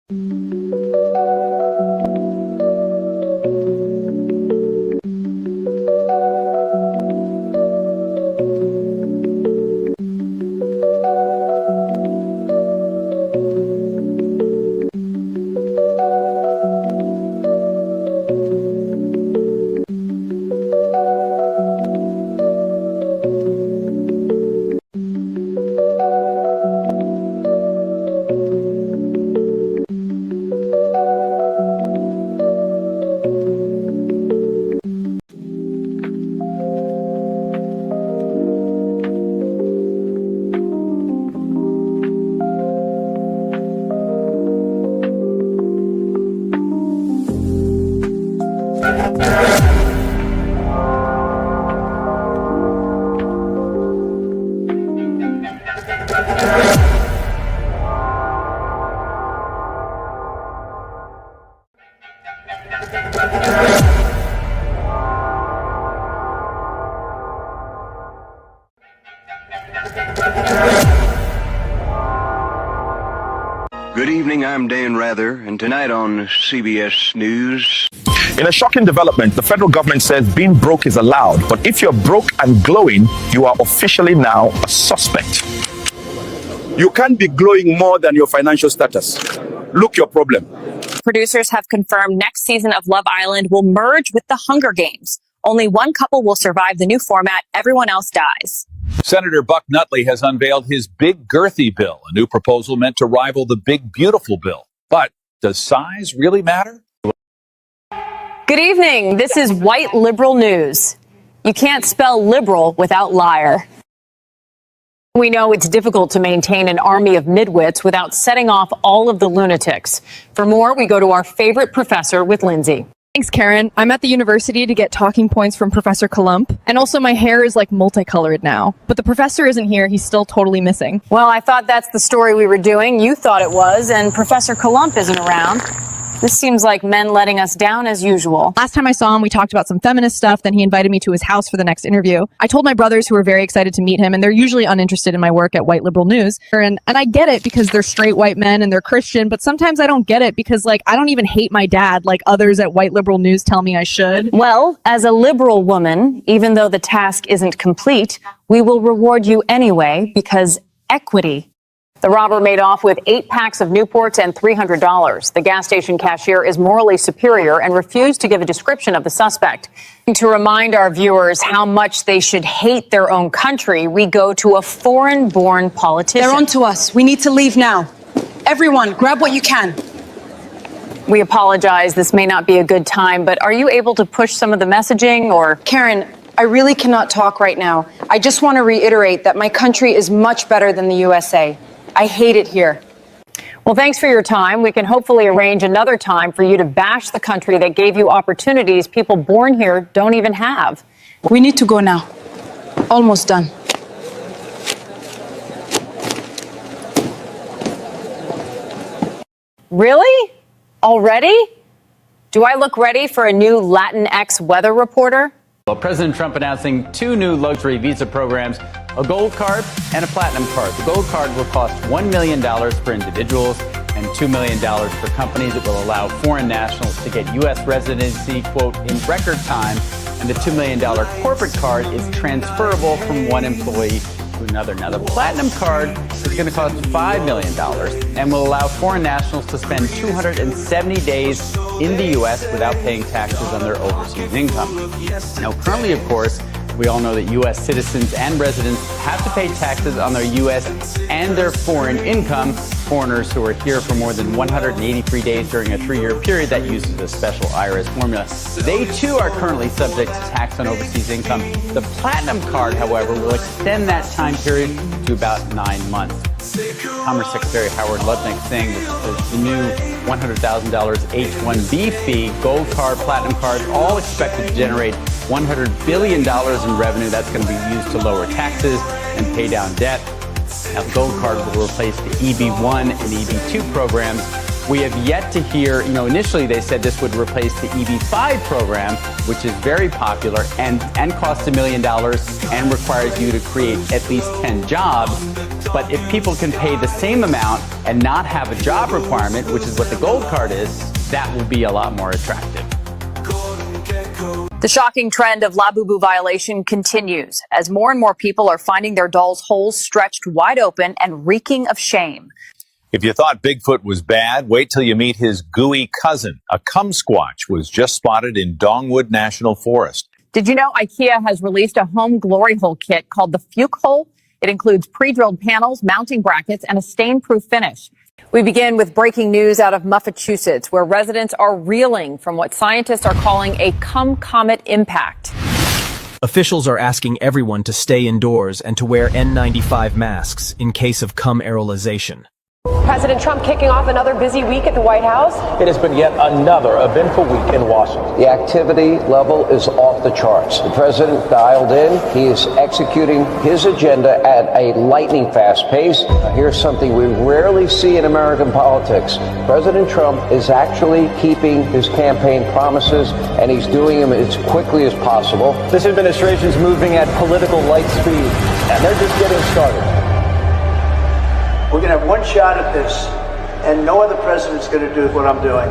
Good evening, I'm Dan Rather, and tonight on CBS News. In a shocking development, the federal government says being broke is allowed, but if you're broke and glowing, you are officially now a suspect. You can't be glowing more than your financial status. Look your problem. Producers have confirmed next season of Love Island will merge with the Hunger Games. Only one couple will survive the new format. Everyone else dies. Senator Buck Nutley has unveiled his Big Girthy bill, a new proposal meant to rival the Big Beautiful bill. But does size really matter? Good evening. This is white liberal news. You can't spell liberal without liar. We know it's difficult to maintain an army of midwits without setting off all of the lunatics. For more, we go to our favorite professor with Lindsay. Thanks, Karen. I'm at the university to get talking points from Professor 𝐶𝐿. And also my hair is like multicolored now. But the professor isn't here. He's still totally missing. Well, I thought that's the story we were doing. You thought it was. And Professor 𝐶𝐿 isn't around. This seems like men letting us down as usual. Last time I saw him, we talked about some feminist stuff. Then he invited me to his house for the next interview. I told my brothers, who were very excited to meet him, and they're usually uninterested in my work at White Liberal News. And I get it because they're straight white men and they're Christian, but sometimes I don't get it because, like, I don't even hate my dad like others at White Liberal News tell me I should. Well, as a liberal woman, even though the task isn't complete, we will reward you anyway because equity. The robber made off with 8 packs of Newports and $300. The gas station cashier is morally superior and refused to give a description of the suspect. To remind our viewers how much they should hate their own country, we go to a foreign-born politician. They're on to us. We need to leave now. Everyone, grab what you can. We apologize. This may not be a good time, but are you able to push some of the messaging or... Karen, I really cannot talk right now. I just want to reiterate that my country is much better than the USA. I hate it here. Well, thanks for your time. We can hopefully arrange another time for you to bash the country that gave you opportunities people born here don't even have. We need to go now. Almost done. Really? Already? Do I look ready for a new Latinx weather reporter? Well, President Trump announcing 2 new luxury visa programs, a gold card and a platinum card. The gold card will cost $1 million for individuals and $2 million for companies. It will allow foreign nationals to get U.S. residency, quote, in record time. And the $2 million corporate card is transferable from one employee to another. Now, the platinum card is going to cost $5 million and will allow foreign nationals to spend 270 days in the U.S. without paying taxes on their overseas income. Now, currently, of course, we all know that U.S. citizens and residents have to pay taxes on their U.S. and their foreign income. Foreigners who are here for more than 183 days during a 3-year period that uses a special IRS formula. They, too, are currently subject to tax on overseas income. The Platinum Card, however, will extend that time period to about 9 months. Commerce Secretary Howard Lutnick saying that the new $100,000 H-1B fee, Gold Card, Platinum Card, all expected to generate $100 billion in revenue. That's going to be used to lower taxes and pay down debt. Now, the Gold Card will replace the EB-1 and EB-2 programs, We have yet to hear, initially they said this would replace the EB-5 program, which is very popular and costs $1 million and requires you to create at least 10 jobs. But if people can pay the same amount and not have a job requirement, which is what the gold card is, that will be a lot more attractive. The shocking trend of Labubu violation continues as more and more people are finding their dolls' holes stretched wide open and reeking of shame. If you thought Bigfoot was bad, wait till you meet his gooey cousin. A 𝐶𝐒 was just spotted in Dongwood National Forest. Did you know IKEA has released a home glory hole kit called the 𝐓𝐘𝐒? It includes pre-drilled panels, mounting brackets, and a stain-proof finish. We begin with breaking news out of Massachusetts, where residents are reeling from what scientists are calling a 𝐶𝐒 comet impact. Officials are asking everyone to stay indoors and to wear N95 masks in case of 𝐶𝐒 aerolization. President Trump kicking off another busy week at the White House. It has been yet another eventful week in Washington. The activity level is off the charts. The president dialed in. He is executing his agenda at a lightning fast pace. Here's something we rarely see in American politics. President Trump is actually keeping his campaign promises, and he's doing them as quickly as possible. This administration is moving at political light speed, and they're just getting started. We're going to have one shot at this, and no other president's going to do what I'm doing.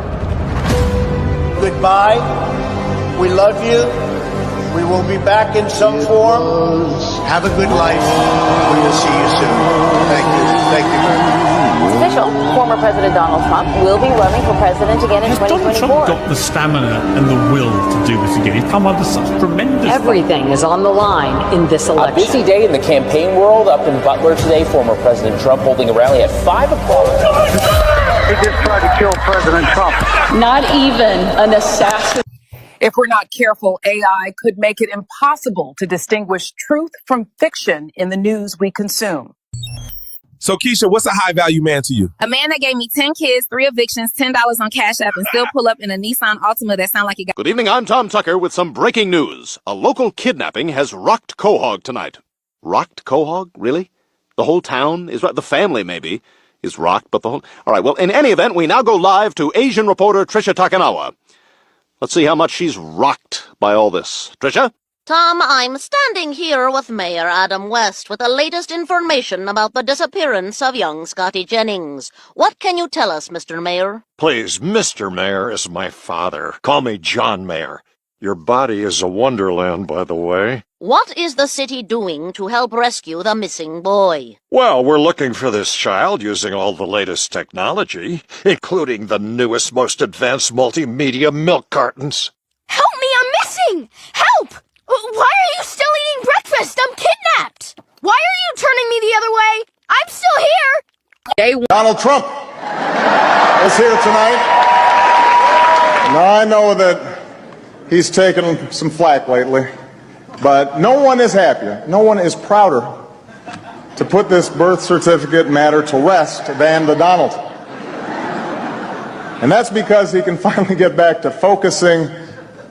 Goodbye. We love you. We will be back in some form. Have a good life. We will see you soon. Thank you. Thank you very much. It's official. Former President Donald Trump will be running for president again in 2024. Donald Trump got the stamina and the will to do this again? He's come under such tremendous... Everything is on the line in this election. A busy day in the campaign world up in Butler today. Former President Trump holding a rally at 5 o'clock. He just tried to kill President Trump. Not even an assassin. If we're not careful, AI could make it impossible to distinguish truth from fiction in the news we consume. So, Keisha, what's a high-value man to you? A man that gave me 10 kids, 3 evictions, $10 on Cash App, and still pull up in a Nissan Altima that sound like he got... Good evening, I'm Tom Tucker with some breaking news. A local kidnapping has rocked Quahog tonight. Rocked Quahog? Really? The whole town is... The family, maybe, is rocked, but the whole... All right, well, in any event, we now go live to Asian reporter Tricia Takanawa. Let's see how much she's rocked by all this. Tricia? Tom, I'm standing here with Mayor Adam West with the latest information about the disappearance of young Scotty Jennings. What can you tell us, Mr. Mayor? Please, Mr. Mayor is my father. Call me John Mayor. Your body is a wonderland, by the way. What is the city doing to help rescue the missing boy? Well, we're looking for this child using all the latest technology, including the newest, most advanced multimedia milk cartons. Help me, I'm missing! Help! Why are you still eating breakfast? I'm kidnapped! Why are you turning me the other way? I'm still here! Donald Trump is here tonight. Now, I know that he's taken some flack lately, but no one is happier, no one is prouder to put this birth certificate matter to rest than the Donald. And that's because he can finally get back to focusing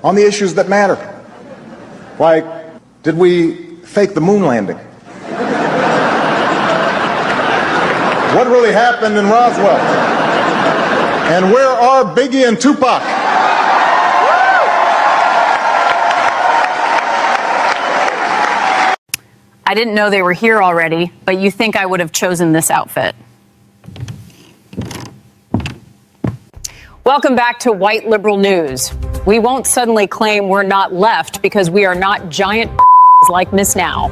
on the issues that matter. Like, did we fake the moon landing? What really happened in Roswell? And where are Biggie and Tupac? I didn't know they were here already, but you think I would have chosen this outfit. Welcome back to White Liberal News. We won't suddenly claim we're not left because we are not giant like Miss Now.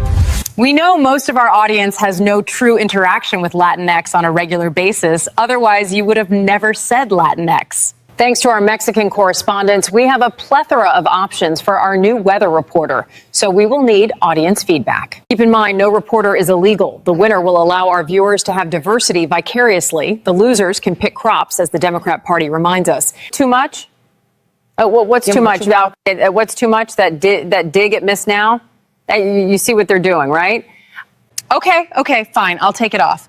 We know most of our audience has no true interaction with Latinx on a regular basis. Otherwise, you would have never said Latinx. Thanks to our Mexican correspondents, we have a plethora of options for our new weather reporter. So we will need audience feedback. Keep in mind, no reporter is illegal. The winner will allow our viewers to have diversity vicariously. The losers can pick crops, as the Democrat Party reminds us. Too much? What's too much? What's too much? That dig at Miss Now? You see what they're doing, right? Okay, fine. I'll take it off.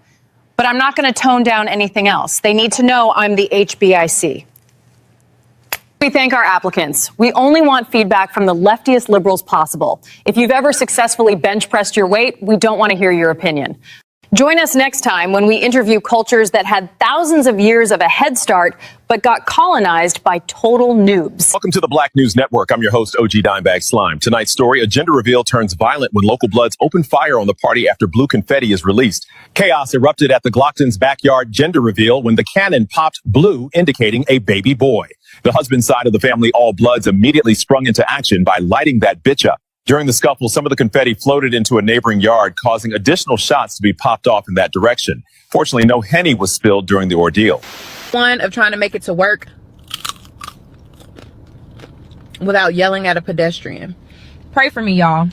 But I'm not going to tone down anything else. They need to know I'm the HBIC. We thank our applicants. We only want feedback from the leftiest liberals possible. If you've ever successfully bench pressed your weight, we don't want to hear your opinion. Join us next time when we interview cultures that had thousands of years of a head start, but got colonized by total noobs. Welcome to the Black News Network. I'm your host, 𝐔𝐷𝐈𝐒. Tonight's story, a gender reveal turns violent when local Bloods open fire on the party after blue confetti is released. Chaos erupted at the 𝐔𝐷𝐈𝐒's backyard gender reveal when the cannon popped blue, indicating a baby boy. The husband side of the family, all Bloods, immediately sprung into action by lighting that bitch up. During the scuffle, some of the confetti floated into a neighboring yard, causing additional shots to be popped off in that direction. Fortunately, no Henny was spilled during the ordeal. One of trying to make it to work without yelling at a pedestrian. Pray for me, y'all.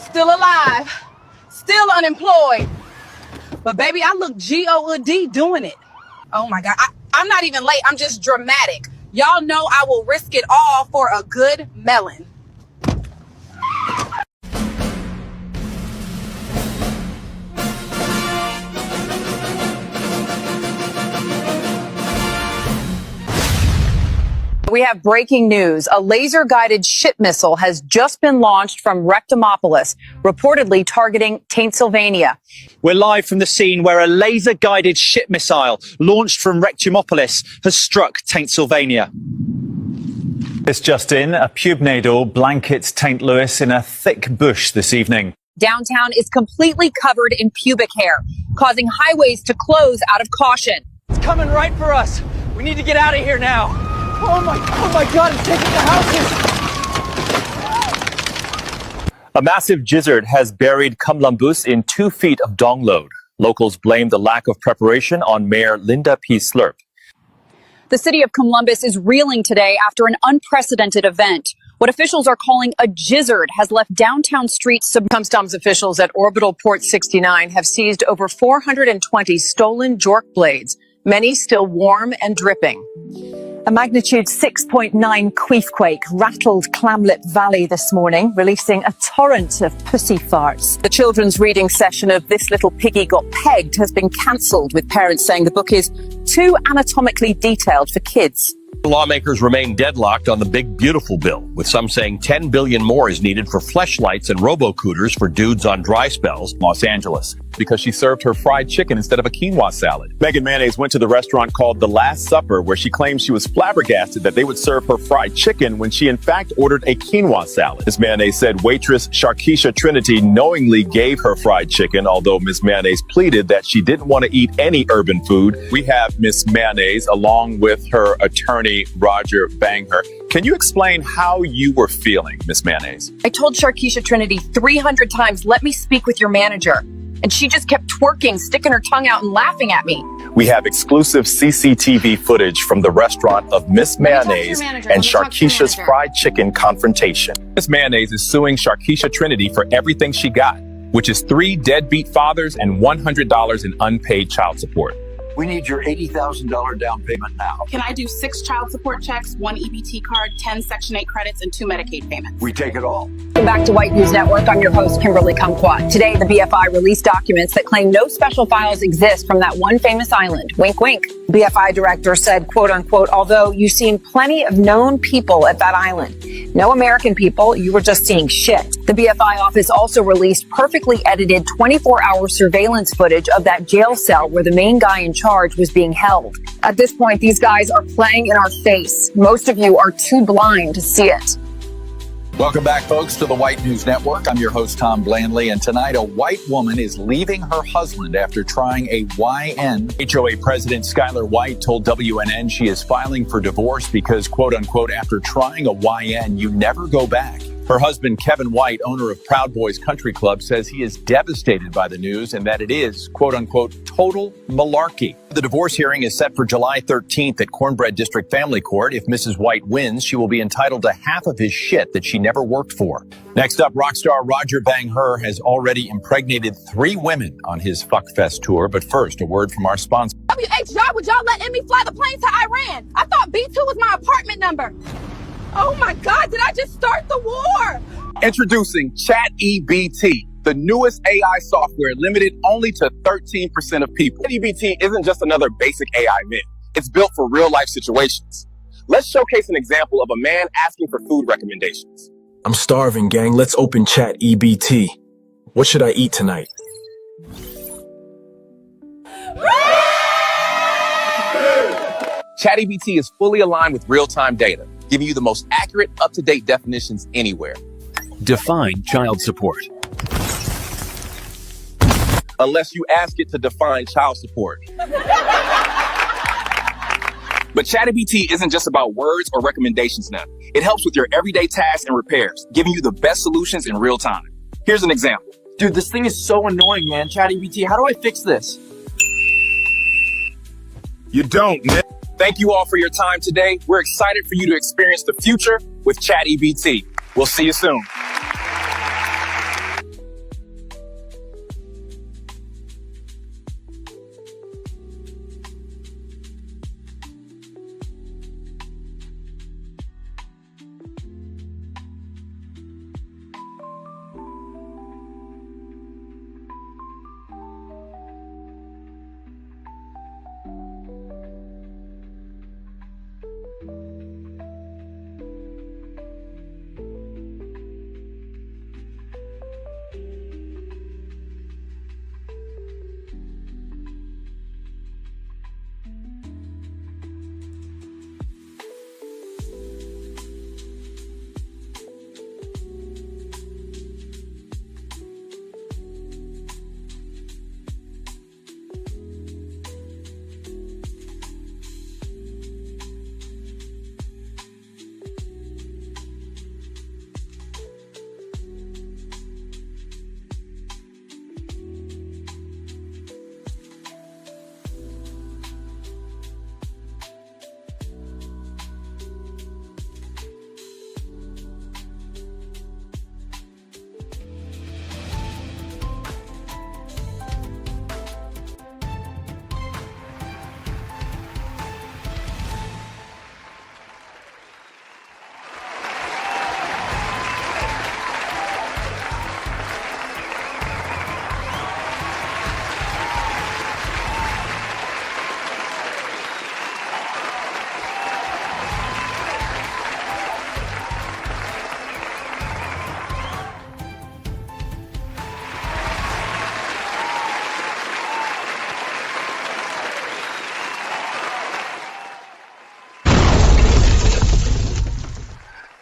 Still alive, still unemployed, but baby, I look G-O-D doing it. Oh my God, I'm not even late, I'm just dramatic. Y'all know I will risk it all for a good melon. We have breaking news. A laser-guided ship missile has just been launched from Rectomopolis, reportedly targeting 𝐇𝐎𝐿. We're live from the scene where a laser-guided ship missile launched from Rectomopolis has struck 𝐇𝐎𝐿. This just in, a pubnadal blankets St. Louis in a thick bush this evening. Downtown is completely covered in pubic hair, causing highways to close out of caution. It's coming right for us. We need to get out of here now. Oh my God, it's taking the houses. A massive gizzard has buried 𝐶𝐿 in 2 feet of dong load. Locals blame the lack of preparation on Mayor Linda P. Slurp. The city of Columbus is reeling today after an unprecedented event. What officials are calling a gizzard has left downtown streets. Customs officials at Orbital Port 69 have seized over 420 stolen jork blades, many still warm and dripping. A magnitude 6.9 𝐷𝐈𝐒 rattled Clamlip Valley this morning, releasing a torrent of pussy farts. The children's reading session of This Little Piggy Got Pegged has been cancelled, with parents saying the book is too anatomically detailed for kids. Lawmakers remain deadlocked on the big beautiful bill, with some saying $10 billion more is needed for fleshlights and robo-cooters for dudes on dry spells. Los Angeles, because she served her fried chicken instead of a quinoa salad. Megan Mayonnaise went to the restaurant called The Last Supper, where she claimed she was flabbergasted that they would serve her fried chicken when she in fact ordered a quinoa salad. Ms. Mayonnaise said waitress 𝐶𝐿 Trinity knowingly gave her fried chicken, although Ms. Mayonnaise pleaded that she didn't want to eat any urban food. We have Ms. Mayonnaise along with her attorney, Roger Bangher. Can you explain how you were feeling, Ms. Mayonnaise? I told 𝐶𝐿 Trinity 300 times, let me speak with your manager. And she just kept twerking, sticking her tongue out and laughing at me. We have exclusive CCTV footage from the restaurant of Ms. Mayonnaise and 𝐶𝐿's fried chicken confrontation. Ms. Mayonnaise is suing 𝐶𝐿 Trinity for everything she got, which is 3 deadbeat fathers and $100 in unpaid child support. We need your $80,000 down payment now. Can I do 6 child support checks, 1 EBT card, 10 Section 8 credits, and 2 Medicaid payments? We take it all. Welcome back to White News Network. I'm your host, �Kimberly𝐶𝐿. Today, the BFI released documents that claim no special files exist from that one famous island. Wink, wink. BFI director said, quote unquote, although you've seen plenty of known people at that island, no American people, you were just seeing shit. The BFI office also released perfectly edited 24-hour surveillance footage of that jail cell where the main guy in charge was being held. At this point, these guys are playing in our face. Most of you are too blind to see it. Welcome back, folks, to the White News Network. I'm your host, Tom Blandley, and tonight a white woman is leaving her husband after trying a YN. HOA President Skylar White told WNN she is filing for divorce because, quote unquote, after trying a YN, you never go back. Her husband, Kevin White, owner of Proud Boys Country Club, says he is devastated by the news and that it is, quote unquote, total malarkey. The divorce hearing is set for July 13th at Cornbread District Family Court. If Mrs. White wins, she will be entitled to half of his shit that she never worked for. Next up, rock star Roger Bangher has already impregnated 3 women on his Fuckfest tour. But first, a word from our sponsor. WHR, would y'all let me fly the plane to Iran? I thought B2 was my apartment number. Oh my God, did I just start the war? Introducing ChatEBT, the newest AI software limited only to 13% of people. ChatEBT isn't just another basic AI myth. It's built for real life situations. Let's showcase an example of a man asking for food recommendations. I'm starving, gang. Let's open ChatEBT. What should I eat tonight? ChatGPT is fully aligned with real-time data, giving you the most accurate, up-to-date definitions anywhere. Define child support. Unless you ask it to define child support. But ChatGPT isn't just about words or recommendations now. It helps with your everyday tasks and repairs, giving you the best solutions in real time. Here's an example. Dude, this thing is so annoying, man. ChatGPT, how do I fix this? You don't, man. Thank you all for your time today. We're excited for you to experience the future with ChatGPT. We'll see you soon.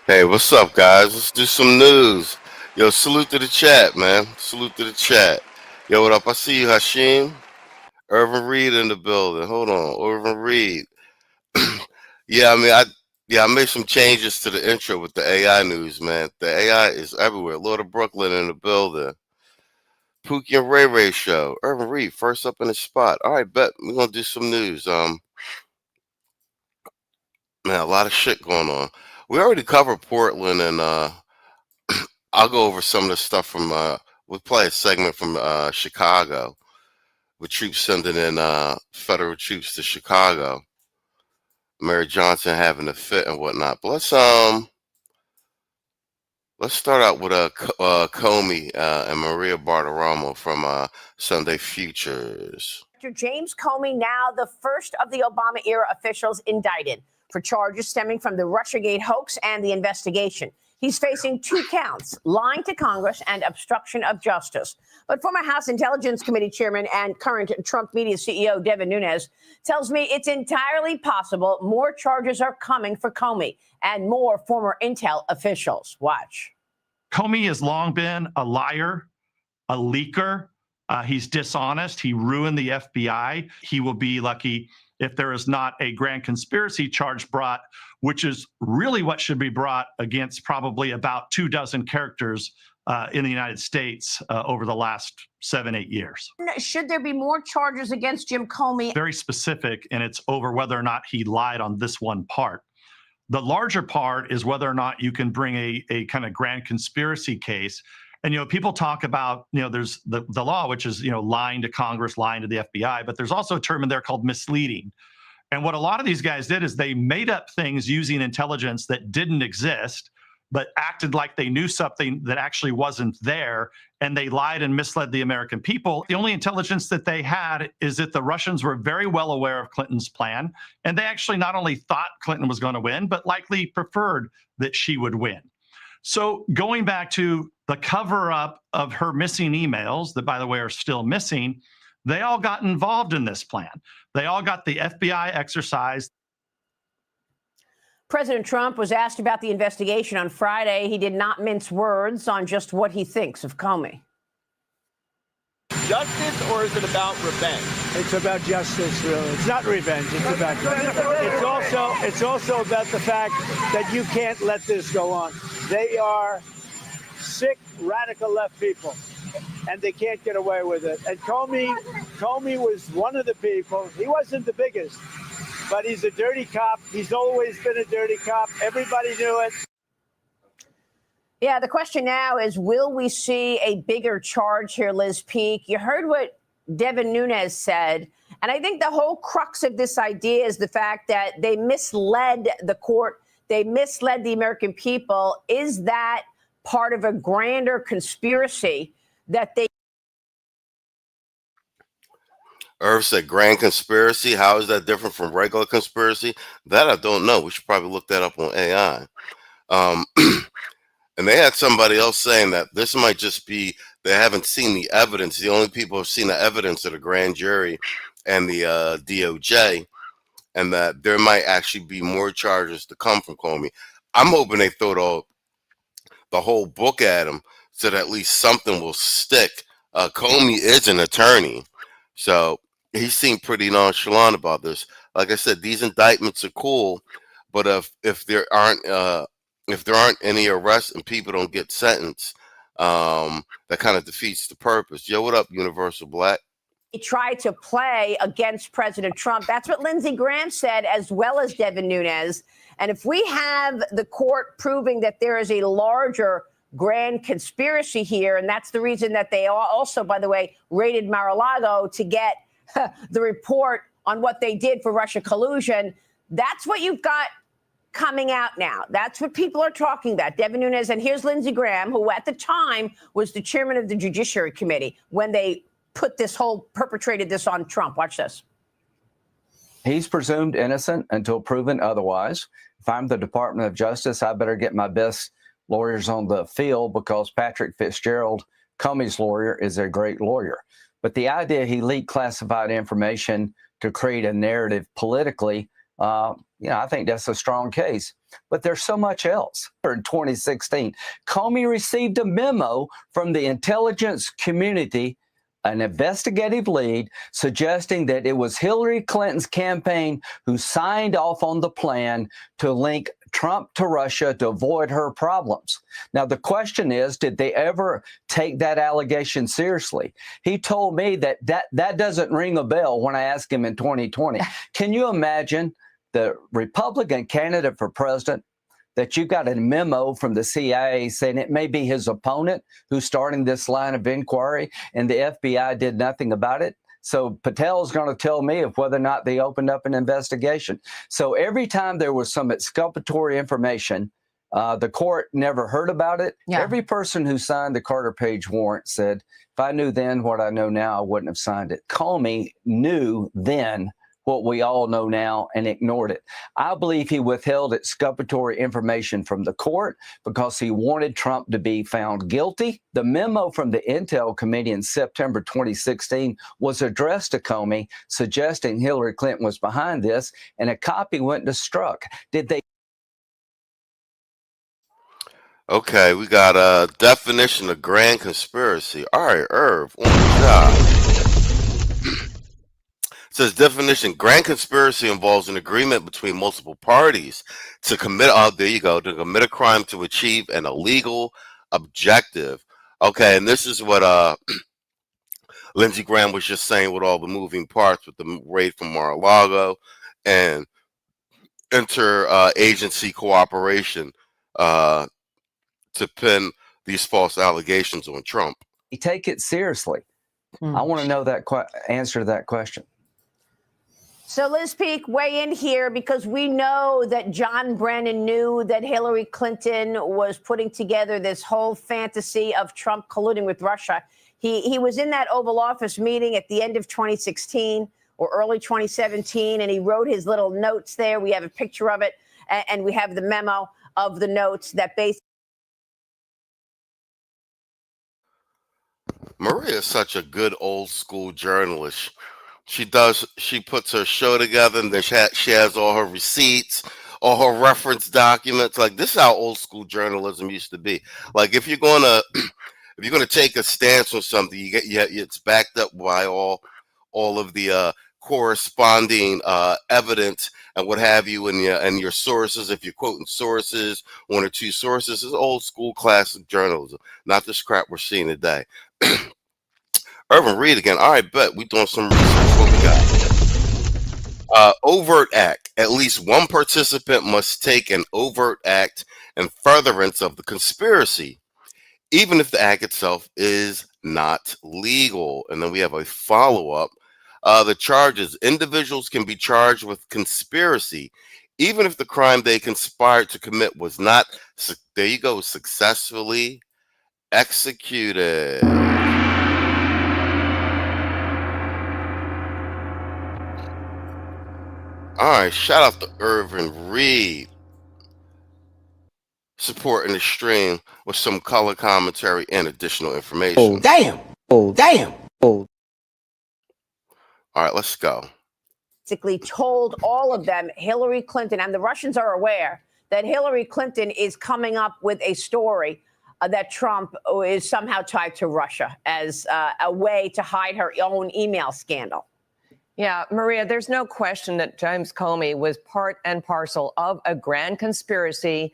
Hey, what's up, guys? Let's do some news. Yo, salute to the chat, man. Salute to the chat. Yo, what up? I see you, Hashim. Irvin Reed in the building. Hold on, Irvin Reed. Yeah, I made some changes to the intro with the AI news, man. The AI is everywhere. Lord of Brooklyn in the building. Pookie and Ray Ray show. Irvin Reed, first up in the spot. All right, bet we're gonna do some news. Man, a lot of shit going on. We already covered Portland, and I'll go over some of the stuff from. We'll play a segment from Chicago, with troops sending in federal troops to Chicago. Mary Johnson having a fit and whatnot. But let's start out with Comey and Maria Bartiromo from Sunday Futures. Director James Comey, now the first of the Obama-era officials indicted for charges stemming from the Russiagate hoax and the investigation. He's facing 2 counts, lying to Congress and obstruction of justice. But former House Intelligence Committee chairman and current Trump Media CEO Devin Nunes tells me it's entirely possible more charges are coming for Comey and more former Intel officials. Watch. Comey has long been a liar, a leaker. He's dishonest. He ruined the FBI. He will be lucky if there is not a grand conspiracy charge brought, which is really what should be brought against probably about 24 characters in the United States over the last 7-8 years. Should there be more charges against Jim Comey? Very specific, and it's over whether or not he lied on this one part. The larger part is whether or not you can bring a kind of grand conspiracy case. And, people talk about, there's the law, which is, lying to Congress, lying to the FBI, but there's also a term in there called misleading. And what a lot of these guys did is they made up things using intelligence that didn't exist, but acted like they knew something that actually wasn't there. And they lied and misled the American people. The only intelligence that they had is that the Russians were very well aware of Clinton's plan. And they actually not only thought Clinton was going to win, but likely preferred that she would win. So going back to the cover up of her missing emails that, by the way, are still missing, they all got involved in this plan. They all got the FBI exercise. President Trump was asked about the investigation on Friday. He did not mince words on just what he thinks of Comey. Justice, or is it about revenge? It's about justice, really. It's not revenge. It's also about the fact that you can't let this go on. They are sick, radical left people, and they can't get away with it. And Comey was one of the people. He wasn't the biggest, but he's a dirty cop. He's always been a dirty cop. Everybody knew it. Yeah, the question now is, will we see a bigger charge here, Liz Peek? You heard what Devin Nunes said, and I think the whole crux of this idea is the fact that they misled the court. They misled the American people. Is that part of a grander conspiracy that they... Irv said grand conspiracy. How is that different from regular conspiracy? That I don't know. We should probably look that up on AI. And they had somebody else saying that this might just be they haven't seen the evidence. The only people who have seen the evidence are the grand jury and the DOJ, and that there might actually be more charges to come from Comey. I'm hoping they throw the whole book at him so that at least something will stick. Comey is an attorney, so he seemed pretty nonchalant about this. Like I said, these indictments are cool, but if there aren't any arrests and people don't get sentenced, that kind of defeats the purpose. Yo, what up, Universal Black? He tried to play against President Trump. That's what Lindsey Graham said, as well as Devin Nunes. And if we have the court proving that there is a larger grand conspiracy here, and that's the reason that they also, by the way, raided Mar-a-Lago to get the report on what they did for Russia collusion, that's what you've got coming out now. That's what people are talking about. Devin Nunes, and here's Lindsey Graham, who at the time was the chairman of the Judiciary Committee when they perpetrated this on Trump. Watch this. He's presumed innocent until proven otherwise. If I'm the Department of Justice, I better get my best lawyers on the field, because Patrick Fitzgerald, Comey's lawyer, is a great lawyer. But the idea he leaked classified information to create a narrative politically, I think that's a strong case. But there's so much else. In 2016, Comey received a memo from the intelligence community, an investigative lead, suggesting that it was Hillary Clinton's campaign who signed off on the plan to link Trump to Russia to avoid her problems. Now, the question is, did they ever take that allegation seriously? He told me that doesn't ring a bell when I asked him in 2020. Can you imagine the Republican candidate for president, that you got a memo from the CIA saying it may be his opponent who's starting this line of inquiry, and the FBI did nothing about it? So Patel's going to tell me of whether or not they opened up an investigation. So every time there was some exculpatory information, the court never heard about it. Yeah. Every person who signed the Carter Page warrant said, if I knew then what I know now, I wouldn't have signed it. Comey knew then what we all know now and ignored it. I believe he withheld exculpatory information from the court because he wanted Trump to be found guilty. The memo from the Intel Committee in September 2016 was addressed to Comey, suggesting Hillary Clinton was behind this, and a copy went to Strzok. Did they? Okay, we got a definition of grand conspiracy. All right, Irv, on the job. Says definition: grand conspiracy involves an agreement between multiple parties to commit, to commit a crime to achieve an illegal objective. Okay, and this is what Lindsey Graham was just saying with all the moving parts with the raid from Mar-a-Lago and inter-agency cooperation to pin these false allegations on Trump. Take it seriously. I want to know that answer to that question. So Liz Peek, weigh in here, because we know that John Brennan knew that Hillary Clinton was putting together this whole fantasy of Trump colluding with Russia. He was in that Oval Office meeting at the end of 2016 or early 2017, and he wrote his little notes there. We have a picture of it, and we have the memo of the notes that basically Maria is such a good old school journalist. She puts her show together, and then she has all her receipts, all her reference documents. Like, this is how old school journalism used to be. Like, if you're gonna if you're gonna take a stance on something, it's backed up by all of the corresponding evidence and what have you, and your sources. If you're quoting sources, one or two sources, is old school classic journalism, not this crap we're seeing today. Irvin Reed again. All right, bet we doing some research. What we got? Overt act. At least one participant must take an overt act in furtherance of the conspiracy, even if the act itself is not legal. And then we have a follow-up. The charges. Individuals can be charged with conspiracy, even if the crime they conspired to commit was not, there you go, successfully executed. All right, shout out to Irvin Reed, supporting the stream with some color commentary and additional information. Oh, damn. Oh, damn. Oh. All right, let's go. Basically told all of them, Hillary Clinton, and the Russians are aware that Hillary Clinton is coming up with a story that Trump is somehow tied to Russia as a way to hide her own email scandal. Yeah, Maria, there's no question that James Comey was part and parcel of a grand conspiracy,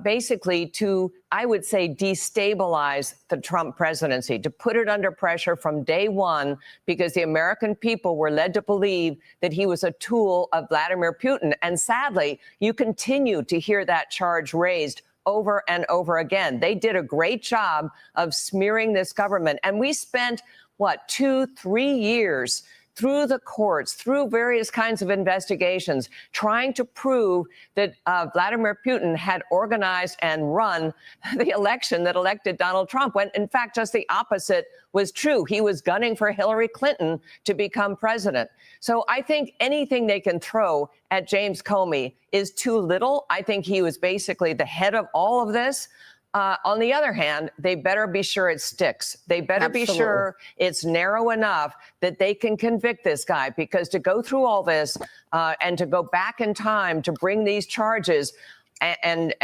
basically to, I would say, destabilize the Trump presidency, to put it under pressure from day one, because the American people were led to believe that he was a tool of Vladimir Putin. And sadly, you continue to hear that charge raised over and over again. They did a great job of smearing this government. And we spent, 2-3 years through the courts, through various kinds of investigations, trying to prove that Vladimir Putin had organized and run the election that elected Donald Trump, when in fact just the opposite was true. He was gunning for Hillary Clinton to become president. So I think anything they can throw at James Comey is too little. I think he was basically the head of all of this. On the other hand, they better be sure it sticks. They better be sure it's narrow enough that they can convict this guy, because to go through all this and to go back in time to bring these charges Yep,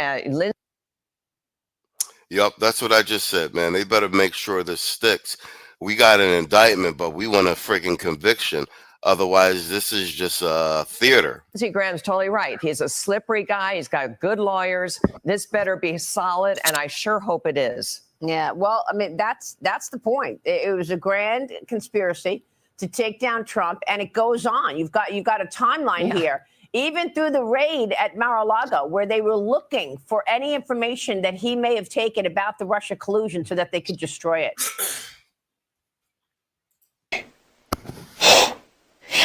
that's what I just said, man. They better make sure this sticks. We got an indictment, but we want a freaking conviction. Otherwise, this is just theater. Lindsey Graham's totally right. He's a slippery guy. He's got good lawyers. This better be solid, and I sure hope it is. Yeah, well, I mean, that's the point. It was a grand conspiracy to take down Trump, and it goes on. You've got a timeline here. Even through the raid at Mar-a-Lago, where they were looking for any information that he may have taken about the Russia collusion so that they could destroy it.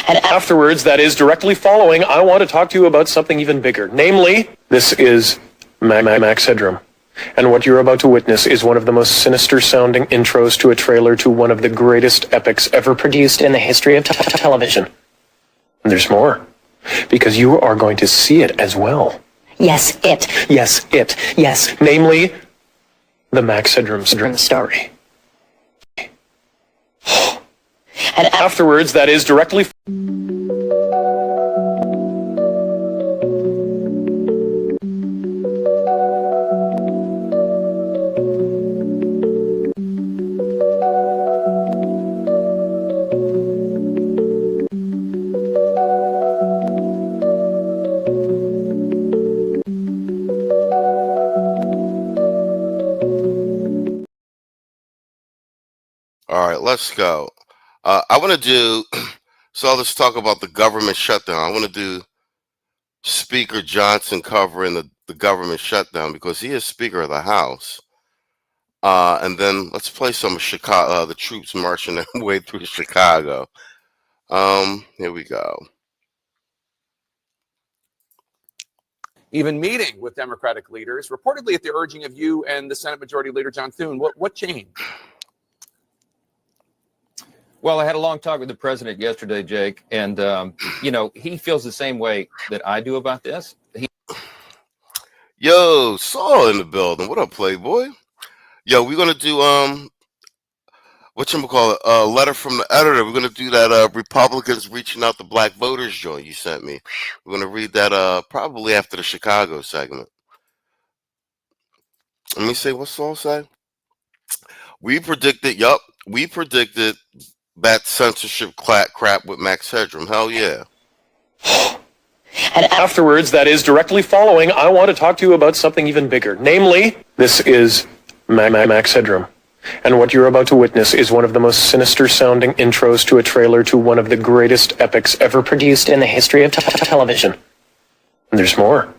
And afterwards, that is directly following, I want to talk to you about something even bigger. Namely, this is Max Headroom. And what you're about to witness is one of the most sinister-sounding intros to a trailer to one of the greatest epics ever produced in the history of television. And there's more, because you are going to see it as well. Yes, it. Yes, it. Yes, namely, the Max Headroom story. And afterwards, that is directly... All right, let's go. I want to do, so let's talk about the government shutdown. I want to do Speaker Johnson covering the government shutdown, because he is Speaker of the House. And then let's play some of Chicago, the troops marching their way through Chicago. Here we go. Even meeting with Democratic leaders, reportedly at the urging of you and the Senate Majority Leader John Thune. What changed? Well, I had a long talk with the president yesterday, Jake, and, he feels the same way that I do about this. Yo, Saul in the building. What up, Playboy? Yo, we're going to do, whatchamacallit, a letter from the editor. We're gonna do that Republicans reaching out to black voters joint you sent me. We're gonna read that probably after the Chicago segment. Let me see what Saul say. We predicted that censorship crap with Max Headroom. Hell yeah. And afterwards, that is directly following, I want to talk to you about something even bigger. Namely, this is Max Headroom. And what you're about to witness is one of the most sinister sounding intros to a trailer to one of the greatest epics ever produced in the history of television. And there's more,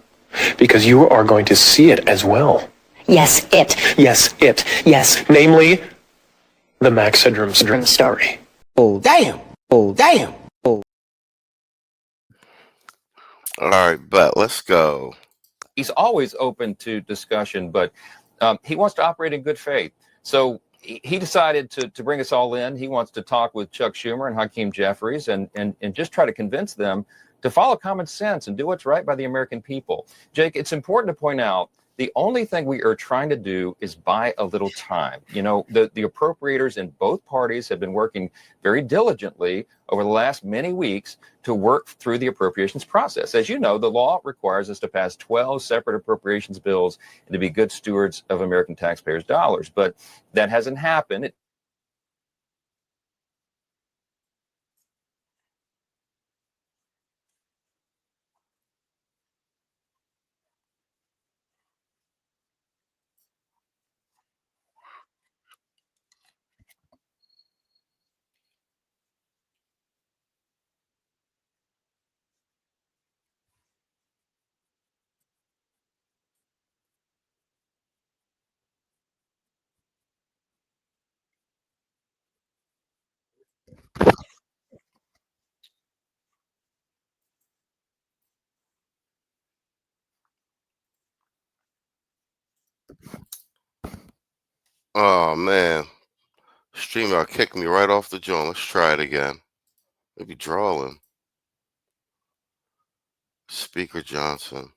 because you are going to see it as well. Yes, it. Yes, it. Yes. Namely, the Max Headroom story. Oh, damn. Oh, damn. Oh. All right, bet. Let's go. He's always open to discussion, but he wants to operate in good faith. So he decided to bring us all in. He wants to talk with Chuck Schumer and Hakeem Jeffries and just try to convince them to follow common sense and do what's right by the American people. Jake, it's important to point out the only thing we are trying to do is buy a little time. You know, the appropriators in both parties have been working very diligently over the last many weeks to work through the appropriations process. As you know, the law requires us to pass 12 separate appropriations bills and to be good stewards of American taxpayers' dollars. But that hasn't happened. Oh man. StreamYard kicked me right off the joint. Let's try it again. Maybe drawing. Speaker Johnson.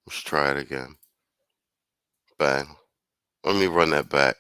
Let's try it again. Bang. Let me run that back.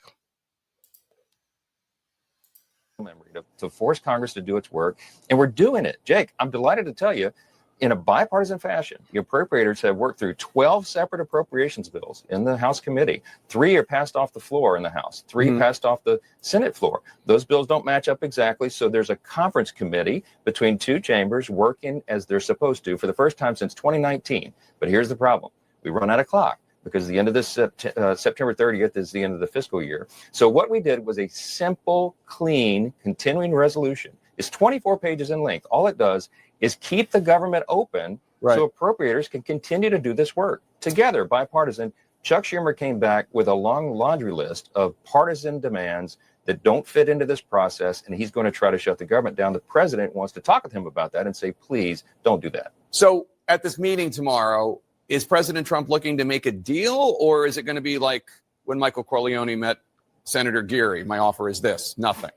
To force Congress to do its work, and we're doing it. Jake, I'm delighted to tell you, in a bipartisan fashion, the appropriators have worked through 12 separate appropriations bills in the House committee. 3 are passed off the floor in the House. 3 passed off the Senate floor. Those bills don't match up exactly, so there's a conference committee between 2 chambers working as they're supposed to for the first time since 2019. But here's the problem. We run out of clock, because the end of this September 30th is the end of the fiscal year. So what we did was a simple, clean, continuing resolution. It's 24 pages in length. All it does is keep the government open so appropriators can continue to do this work together, bipartisan. Chuck Schumer came back with a long laundry list of partisan demands that don't fit into this process, and he's going to try to shut the government down. The president wants to talk with him about that and say, please don't do that. So at this meeting tomorrow, is President Trump looking to make a deal, or is it going to be like when Michael Corleone met Senator Geary? My offer is this: nothing.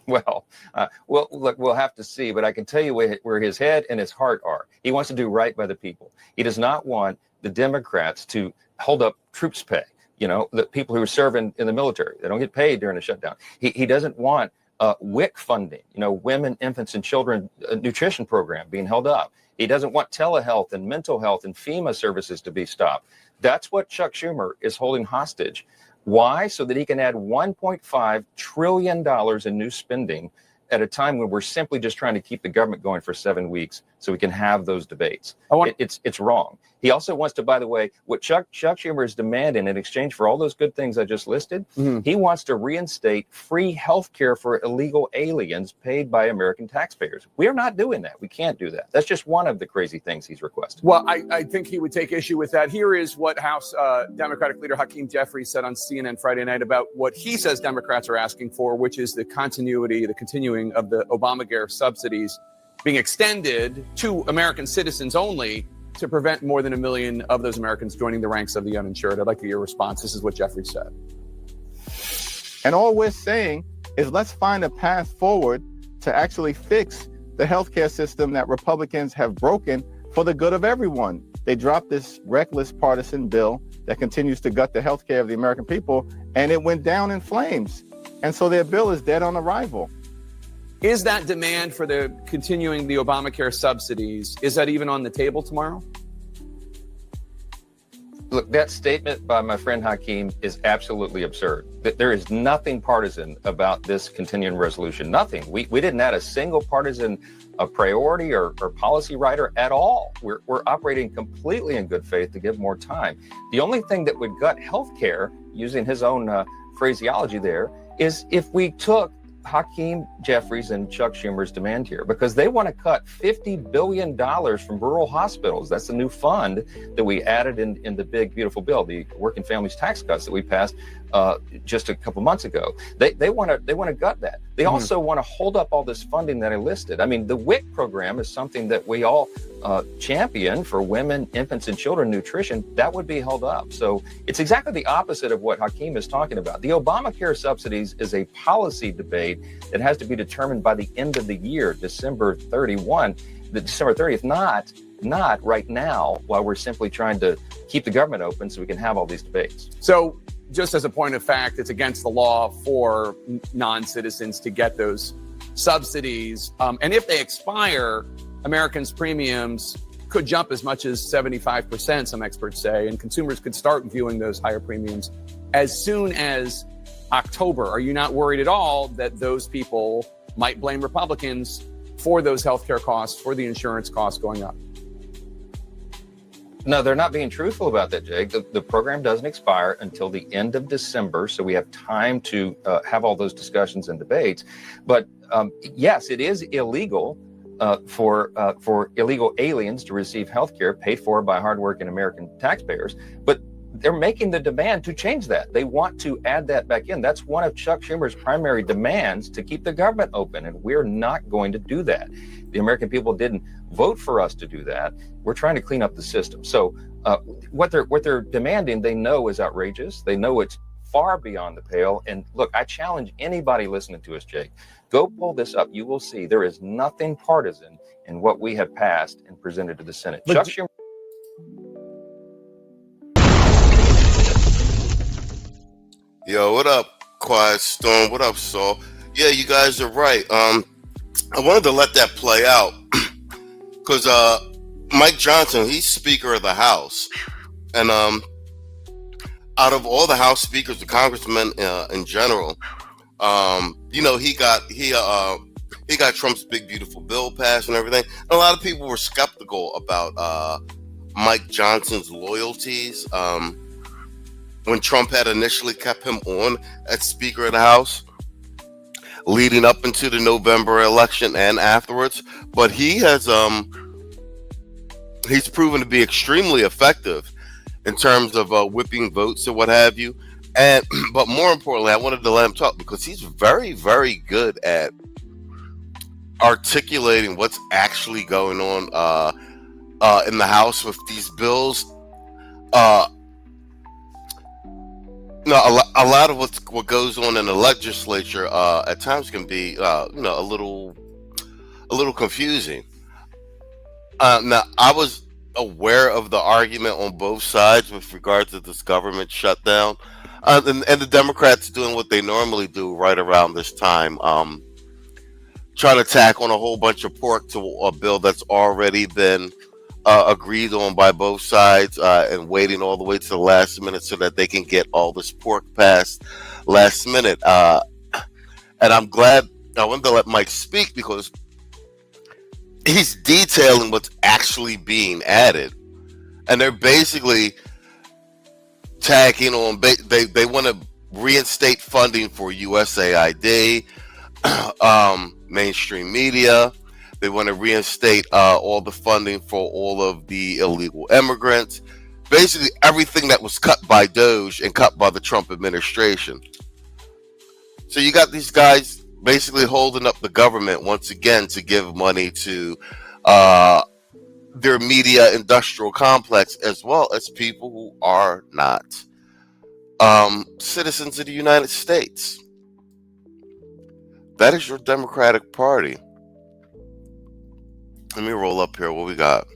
Well, look, we'll have to see, but I can tell you where his head and his heart are. He wants to do right by the people. He does not want the Democrats to hold up troops pay. You know, the people who are serving in the military, they don't get paid during the shutdown. He doesn't want WIC funding, you know, women, infants, and children nutrition program being held up. He doesn't want telehealth and mental health and FEMA services to be stopped. That's what Chuck Schumer is holding hostage. Why? So that he can add $1.5 trillion in new spending at a time when we're simply just trying to keep the government going for 7 weeks so we can have those debates. It's wrong. He also wants to, by the way, what Chuck Schumer is demanding in exchange for all those good things I just listed, he wants to reinstate free health care for illegal aliens paid by American taxpayers. We are not doing that. We can't do that. That's just one of the crazy things he's requested. Well, I think he would take issue with that. Here is what House Democratic leader Hakeem Jeffries said on CNN Friday night about what he says Democrats are asking for, which is the continuing of the Obamacare subsidies being extended to American citizens only, to prevent more than 1 million of those Americans joining the ranks of the uninsured. I'd like to hear your response. This is what Jeffrey said. And all we're saying is let's find a path forward to actually fix the healthcare system that Republicans have broken for the good of everyone. They dropped this reckless partisan bill that continues to gut the health care of the American people, and it went down in flames. And so their bill is dead on arrival. Is that demand for the continuing the Obamacare subsidies, is that even on the table tomorrow? Look, that statement by my friend Hakeem is absolutely absurd. There is nothing partisan about this continuing resolution. Nothing. We didn't add a single partisan priority or policy writer at all. We're operating completely in good faith to give more time. The only thing that would gut healthcare, using his own phraseology there, is if we took Hakeem Jeffries and Chuck Schumer's demand here, because they want to cut $50 billion from rural hospitals. That's the new fund that we added in the big, beautiful bill, the Working Families Tax Cuts that we passed just a couple months ago. They want to gut that. They also want to hold up all this funding that I listed. I mean, the WIC program is something that we all champion for women, infants, and children nutrition. That would be held up. So it's exactly the opposite of what Hakeem is talking about. The Obamacare subsidies is a policy debate that has to be determined by the end of the year, December 30th, not right now, while we're simply trying to keep the government open so we can have all these debates. So just as a point of fact, it's against the law for non-citizens to get those subsidies. And if they expire, Americans' premiums could jump as much as 75%, some experts say, and consumers could start viewing those higher premiums as soon as October. Are you not worried at all that those people might blame Republicans for those healthcare costs, for the insurance costs going up? No, they're not being truthful about that, Jake. The program doesn't expire until the end of December, so we have time to have all those discussions and debates. But yes, it is illegal for illegal aliens to receive health care paid for by hardworking American taxpayers. But they're making the demand to change that. They want to add that back in. That's one of Chuck Schumer's primary demands, to keep the government open, and we're not going to do that. The American people didn't vote for us to do that. We're trying to clean up the system. So what they're demanding, they know is outrageous. They know it's far beyond the pale. And look, I challenge anybody listening to us, Jake, go pull this up. You will see there is nothing partisan in what we have passed and presented to the Senate. Chuck Schumer. Yo, what up, Quiet Storm? What up, Saul? Yeah, you guys are right. I wanted to let that play out because Mike Johnson, he's Speaker of the House, and out of all the House speakers, the congressmen in general, he got Trump's big beautiful bill passed and everything. And a lot of people were skeptical about Mike Johnson's loyalties. When Trump had initially kept him on as Speaker of the House, leading up into the November election and afterwards, but he has he's proven to be extremely effective in terms of whipping votes and what have you. And but more importantly, I wanted to let him talk because he's very, very good at articulating what's actually going on in the House with these bills. No, a lot of what goes on in the legislature at times can be, a little confusing. Now, I was aware of the argument on both sides with regard to this government shutdown, and the Democrats doing what they normally do right around this time, trying to tack on a whole bunch of pork to a bill that's already been agreed on by both sides, and waiting all the way to the last minute so that they can get all this pork passed last minute. And I'm glad I wanted to let Mike speak because he's detailing what's actually being added. And they're basically tacking on, they want to reinstate funding for USAID, mainstream media. They want to reinstate all the funding for all of the illegal immigrants. Basically, everything that was cut by DOJ and cut by the Trump administration. So you got these guys basically holding up the government once again to give money to their media industrial complex, as well as people who are not citizens of the United States. That is your Democratic Party. Let me roll up here. What we got?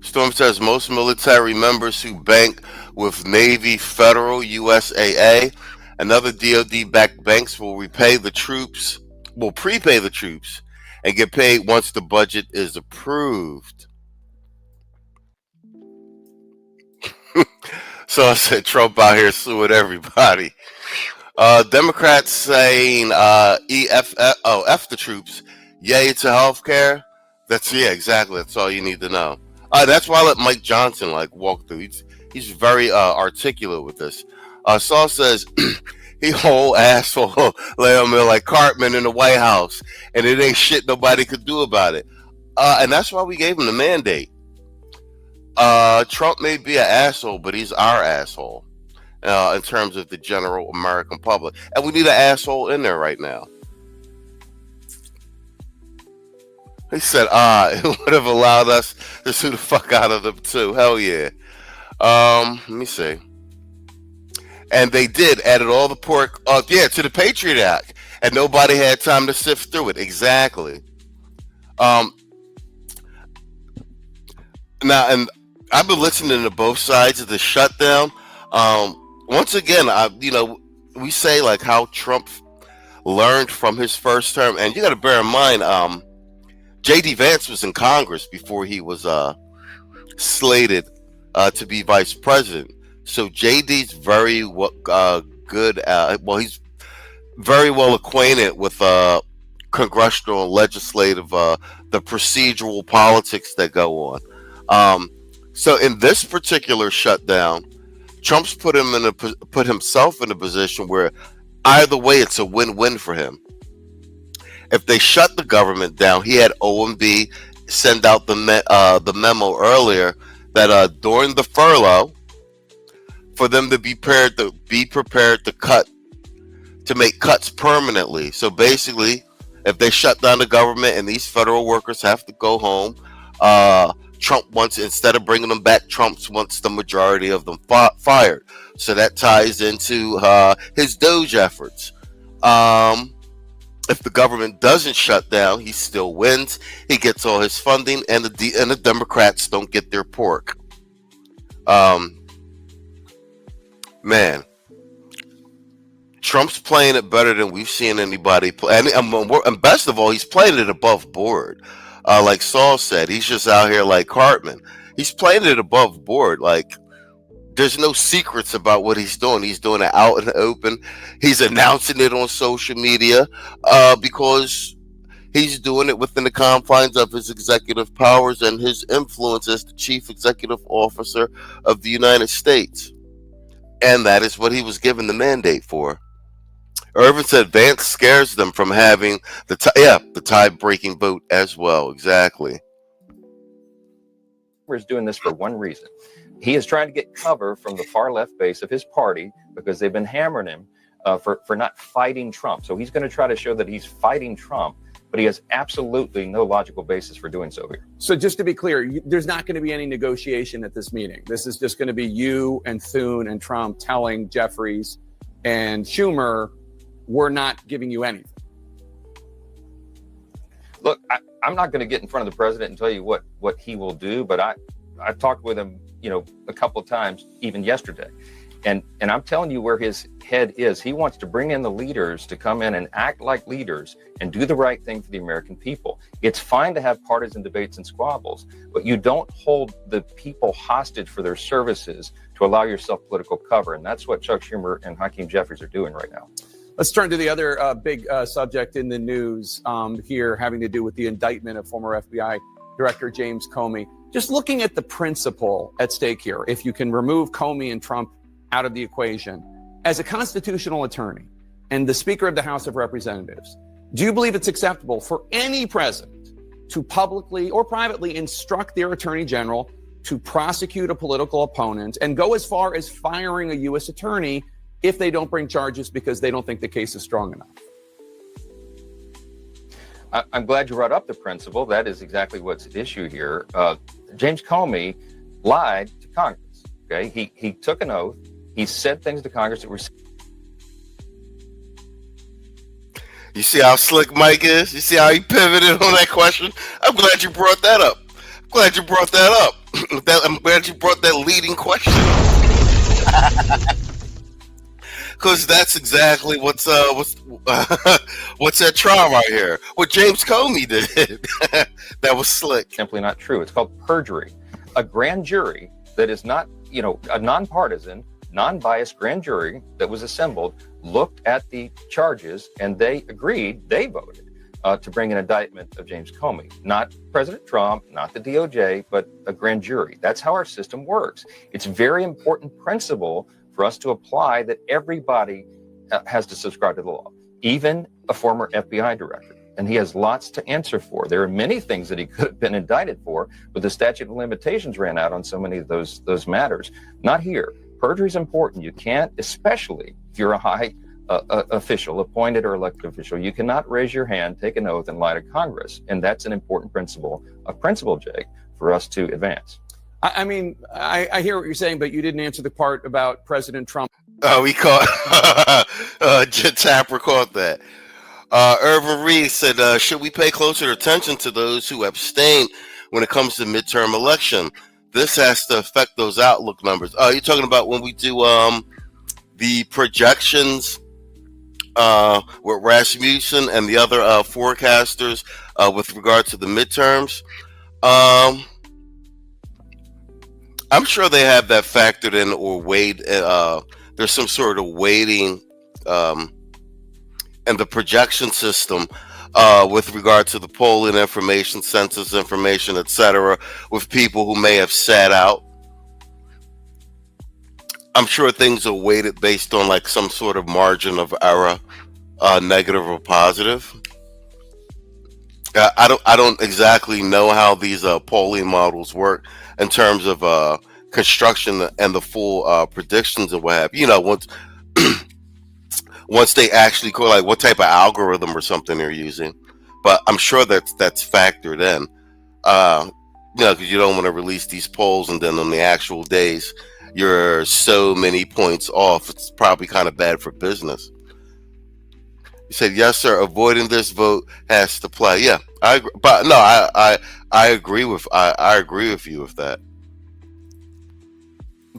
Storm says most military members who bank with Navy, Federal, USAA, and other DoD-backed banks will prepay the troops, and get paid once the budget is approved. So I said Trump out here suing everybody. Democrats saying F the troops, yay to healthcare. Exactly. That's all you need to know. That's why I let Mike Johnson walk through. He's very articulate with this. Saul says he whole asshole lay him in like Cartman in the White House, and it ain't shit nobody could do about it. And that's why we gave him the mandate. Trump may be an asshole, but he's our asshole in terms of the general American public. And we need an asshole in there right now. He said, it would have allowed us to sue the fuck out of them too. Hell yeah. Let me see. And they did, added all the pork, to the Patriot Act. And nobody had time to sift through it. Exactly. Now, and I've been listening to both sides of the shutdown. Once again, we say like how Trump learned from his first term, and you got to bear in mind, J.D. Vance was in Congress before he was slated to be vice president. So J.D.'s very good. He's very well acquainted with congressional and legislative, the procedural politics that go on. So in this particular shutdown, Trump's put himself in a position where either way it's a win-win for him. If they shut the government down, he had OMB send out the memo earlier that during the furlough, for them to be prepared to make cuts permanently. So basically, if they shut down the government and these federal workers have to go home, Trump wants, instead of bringing them back, Trump wants the majority of them fired. So that ties into his Doge efforts. If the government doesn't shut down, he still wins. He gets all his funding, and the Democrats don't get their pork. Man, Trump's playing it better than we've seen anybody play. And best of all, he's playing it above board. Like Saul said, he's just out here like Cartman. He's playing it above board. Like, there's no secrets about what he's doing. He's doing it out in the open. He's announcing it on social media because he's doing it within the confines of his executive powers and his influence as the chief executive officer of the United States. And that is what he was given the mandate for. Irvin said Vance scares them from having the tie-breaking vote as well. Exactly. He's doing this for one reason. He is trying to get cover from the far left base of his party because they've been hammering him for not fighting Trump. So he's going to try to show that he's fighting Trump, but he has absolutely no logical basis for doing so here. So just to be clear, there's not going to be any negotiation at this meeting. This is just going to be you and Thune and Trump telling Jeffries and Schumer, we're not giving you anything. Look, I'm not going to get in front of the president and tell you what he will do, but I talked with him, a couple of times, even yesterday. And I'm telling you where his head is. He wants to bring in the leaders to come in and act like leaders and do the right thing for the American people. It's fine to have partisan debates and squabbles, but you don't hold the people hostage for their services to allow yourself political cover. And that's what Chuck Schumer and Hakeem Jeffries are doing right now. Let's turn to the other big subject in the news here, having to do with the indictment of former FBI Director James Comey. Just looking at the principle at stake here, if you can remove Comey and Trump out of the equation, as a constitutional attorney and the Speaker of the House of Representatives, do you believe it's acceptable for any president to publicly or privately instruct their attorney general to prosecute a political opponent and go as far as firing a U.S. attorney if they don't bring charges because they don't think the case is strong enough? I'm glad you brought up the principle. That is exactly what's at issue here. James Comey lied to Congress. Okay, he took an oath. He said things to Congress that were. You see how slick Mike is? You see how he pivoted on that question? I'm glad you brought that up. I'm glad you brought that leading question. Because that's exactly what's that trial right here? What James Comey did. That was slick. Simply not true. It's called perjury. A grand jury that is not, a nonpartisan, non-biased grand jury that was assembled looked at the charges and they agreed, they voted to bring an indictment of James Comey. Not President Trump, not the DOJ, but a grand jury. That's how our system works. It's a very important principle for us to apply that everybody has to subscribe to the law, even a former FBI director. And he has lots to answer for. There are many things that he could have been indicted for, but the statute of limitations ran out on so many of those matters. Not here. Perjury is important. You can't, especially if you're a high official, appointed or elected official, you cannot raise your hand, take an oath, and lie to Congress. And that's an important principle, Jake, for us to advance. I mean, I hear what you're saying, but you didn't answer the part about President Trump. Oh, we caught Tapper caught that. Irvin Reed said, should we pay closer attention to those who abstain when it comes to midterm election? This has to affect those outlook numbers. You're talking about when we do the projections with Rasmussen and the other forecasters with regard to the midterms. I'm sure they have that factored in or weighed. There's some sort of weighting in the projection system with regard to the polling information, census information, etc., with people who may have sat out. I'm sure things are weighted based on like some sort of margin of error, negative or positive. I don't exactly know how these polling models work in terms of construction and the full predictions of what happened. Once they actually call like what type of algorithm or something they're using, but I'm sure that's factored in. Because you don't want to release these polls and then on the actual days you're so many points off. It's probably kind of bad for business. You said, yes, sir, avoiding this vote has to play. Yeah, I agree. But no, I agree with you with that.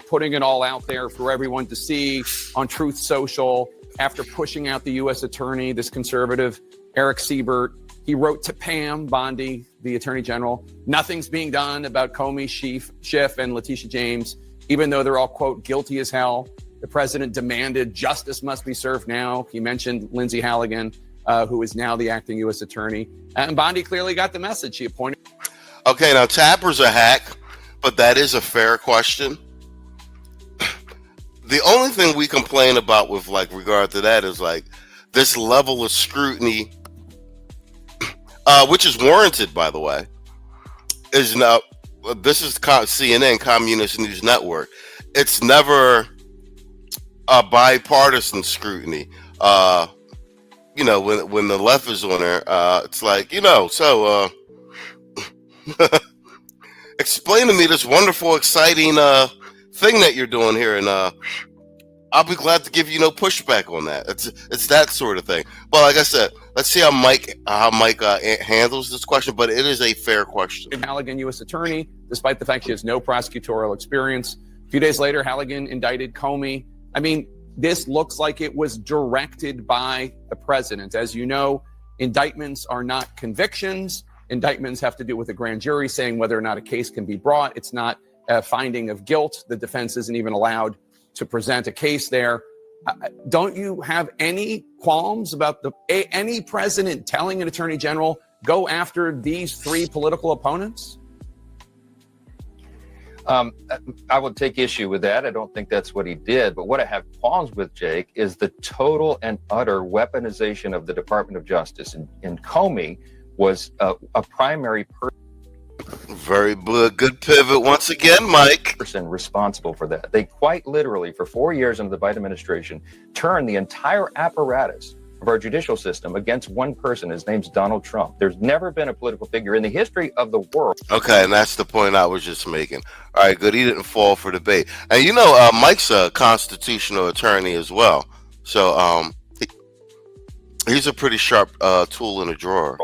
Putting it all out there for everyone to see on Truth Social after pushing out the U.S. attorney, this conservative Eric Siebert. He wrote to Pam Bondi, the attorney general, nothing's being done about Comey, Schiff, and Letitia James, even though they're all, quote, guilty as hell. The president demanded justice must be served now. He mentioned Lindsay Halligan, who is now the acting U.S. attorney. And Bondi clearly got the message. She appointed. Okay, now Tapper's a hack, but that is a fair question. The only thing we complain about with like regard to that is like this level of scrutiny, which is warranted, by the way, is now, this is CNN, Communist News Network. It's never a bipartisan scrutiny. When the left is on there, it's like, so explain to me this wonderful, exciting thing that you're doing here, and I'll be glad to give you no pushback on that. It's that sort of thing. But like I said, let's see how Mike handles this question. But it is a fair question. Halligan, U.S. attorney, despite the fact she has no prosecutorial experience. A few days later, Halligan indicted Comey. I mean, this looks like it was directed by the president. As you know, indictments are not convictions. Indictments have to do with a grand jury saying whether or not a case can be brought. It's not a finding of guilt. The defense isn't even allowed to present a case there. Don't you have any qualms about any president telling an attorney general, go after these three political opponents? I would take issue with that. I don't think that's what he did. But what I have qualms with, Jake, is the total and utter weaponization of the Department of Justice. And Comey was a primary person. Very good pivot once again, Mike. Person responsible for that. They quite literally, for 4 years under the Biden administration, turned the entire apparatus of our judicial system against one person. His name's Donald Trump. There's never been a political figure in the history of the world. Okay, and that's the point I was just making. All right, good. He didn't fall for the bait. And Mike's a constitutional attorney as well. So he's a pretty sharp tool in the drawer.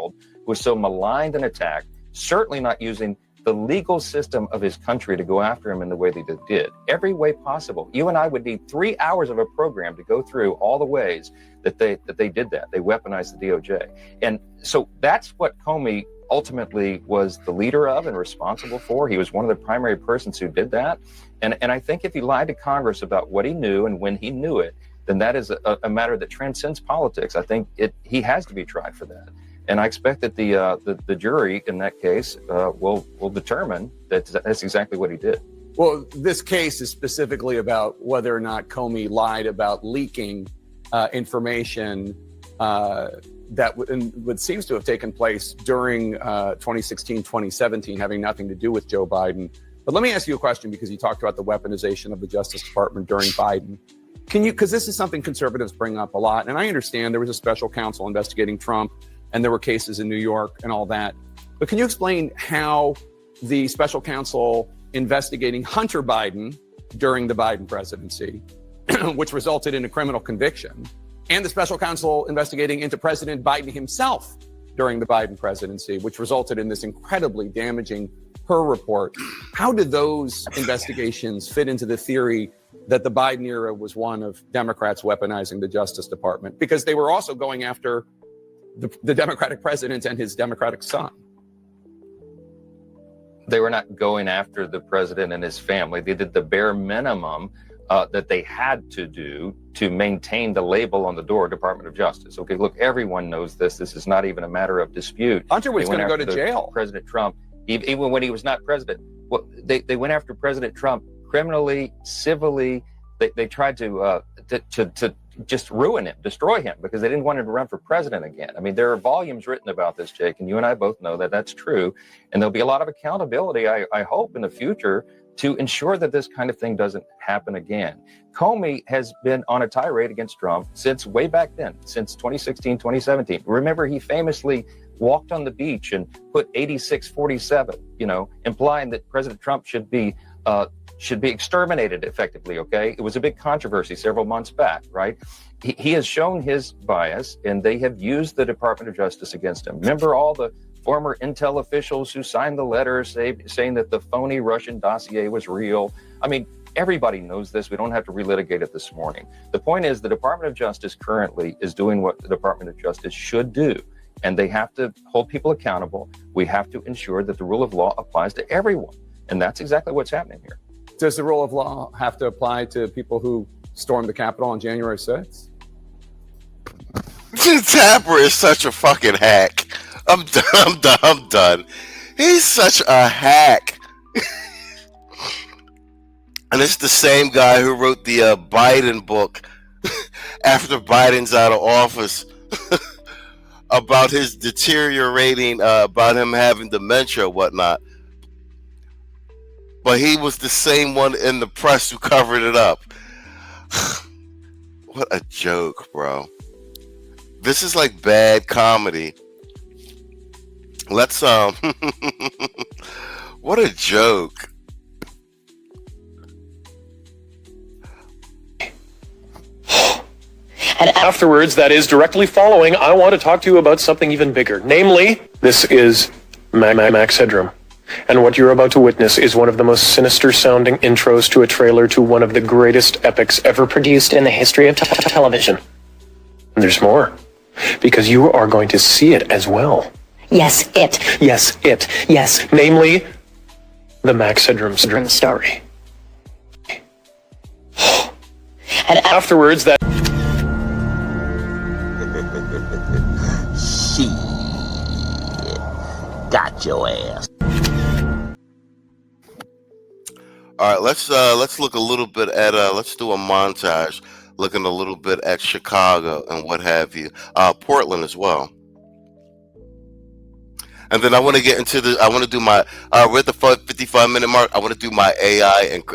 Was so maligned and attacked, certainly not using the legal system of his country to go after him in the way they did. Every way possible. You and I would need 3 hours of a program to go through all the ways that they did that. They weaponized the DOJ. And so that's what Comey ultimately was the leader of and responsible for. He was one of the primary persons who did that. And I think if he lied to Congress about what he knew and when he knew it, then that is a matter that transcends politics. I think he has to be tried for that. And I expect that the jury in that case will determine that that's exactly what he did. Well, this case is specifically about whether or not Comey lied about leaking information that what seems to have taken place during 2016, 2017, having nothing to do with Joe Biden. But let me ask you a question, because you talked about the weaponization of the Justice Department during Biden. Can you, because this is something conservatives bring up a lot, and I understand there was a special counsel investigating Trump, and there were cases in New York and all that. But can you explain how the special counsel investigating Hunter Biden during the Biden presidency, which resulted in a criminal conviction, and the special counsel investigating into President Biden himself during the Biden presidency, which resulted in this incredibly damaging Her report, how do those investigations fit into the theory that the Biden era was one of Democrats weaponizing the Justice Department? Because they were also going after the Democratic president and his Democratic son. They were not going after the president and his family. They did the bare minimum that they had to do to maintain the label on the door, Department of Justice. Okay, look, everyone knows this. This is not even a matter of dispute. Hunter was going to go to jail. President Trump, even when he was not president. Well, they went after President Trump criminally, civilly. They tried to just ruin him, destroy him, because they didn't want him to run for president again. I mean, there are volumes written about this, Jake, and you and I both know that that's true. And there'll be a lot of accountability, I hope, in the future to ensure that this kind of thing doesn't happen again. Comey has been on a tirade against Trump since way back then, since 2016, 2017. Remember, he famously walked on the beach and put 8647, implying that President Trump should be exterminated effectively, okay? It was a big controversy several months back, right? He has shown his bias, and they have used the Department of Justice against him. Remember all the former intel officials who signed the letters saying that the phony Russian dossier was real? I mean, everybody knows this. We don't have to relitigate it this morning. The point is, the Department of Justice currently is doing what the Department of Justice should do, and they have to hold people accountable. We have to ensure that the rule of law applies to everyone, and that's exactly what's happening here. Does the rule of law have to apply to people who stormed the Capitol on January 6th? Tapper is such a fucking hack. I'm done. He's such a hack. And it's the same guy who wrote the Biden book after Biden's out of office about his deteriorating, about him having dementia or whatnot. But he was the same one in the press who covered it up. What a joke, bro. This is like bad comedy. Let's what a joke. And afterwards, that is directly following, I want to talk to you about something even bigger. Namely, this is Max Headroom. And what you're about to witness is one of the most sinister sounding intros to a trailer to one of the greatest epics ever produced in the history of television. And there's more, because you are going to see it as well. Yes, it. Yes, it. Yes. Namely, the Max Headroom story. And afterwards, that... She got your ass. All right, let's look a little bit at let's do a montage, looking a little bit at Chicago and what have you, Portland as well, and then I want to get into I want to do my we're at the 55-minute mark. I want to do my AI and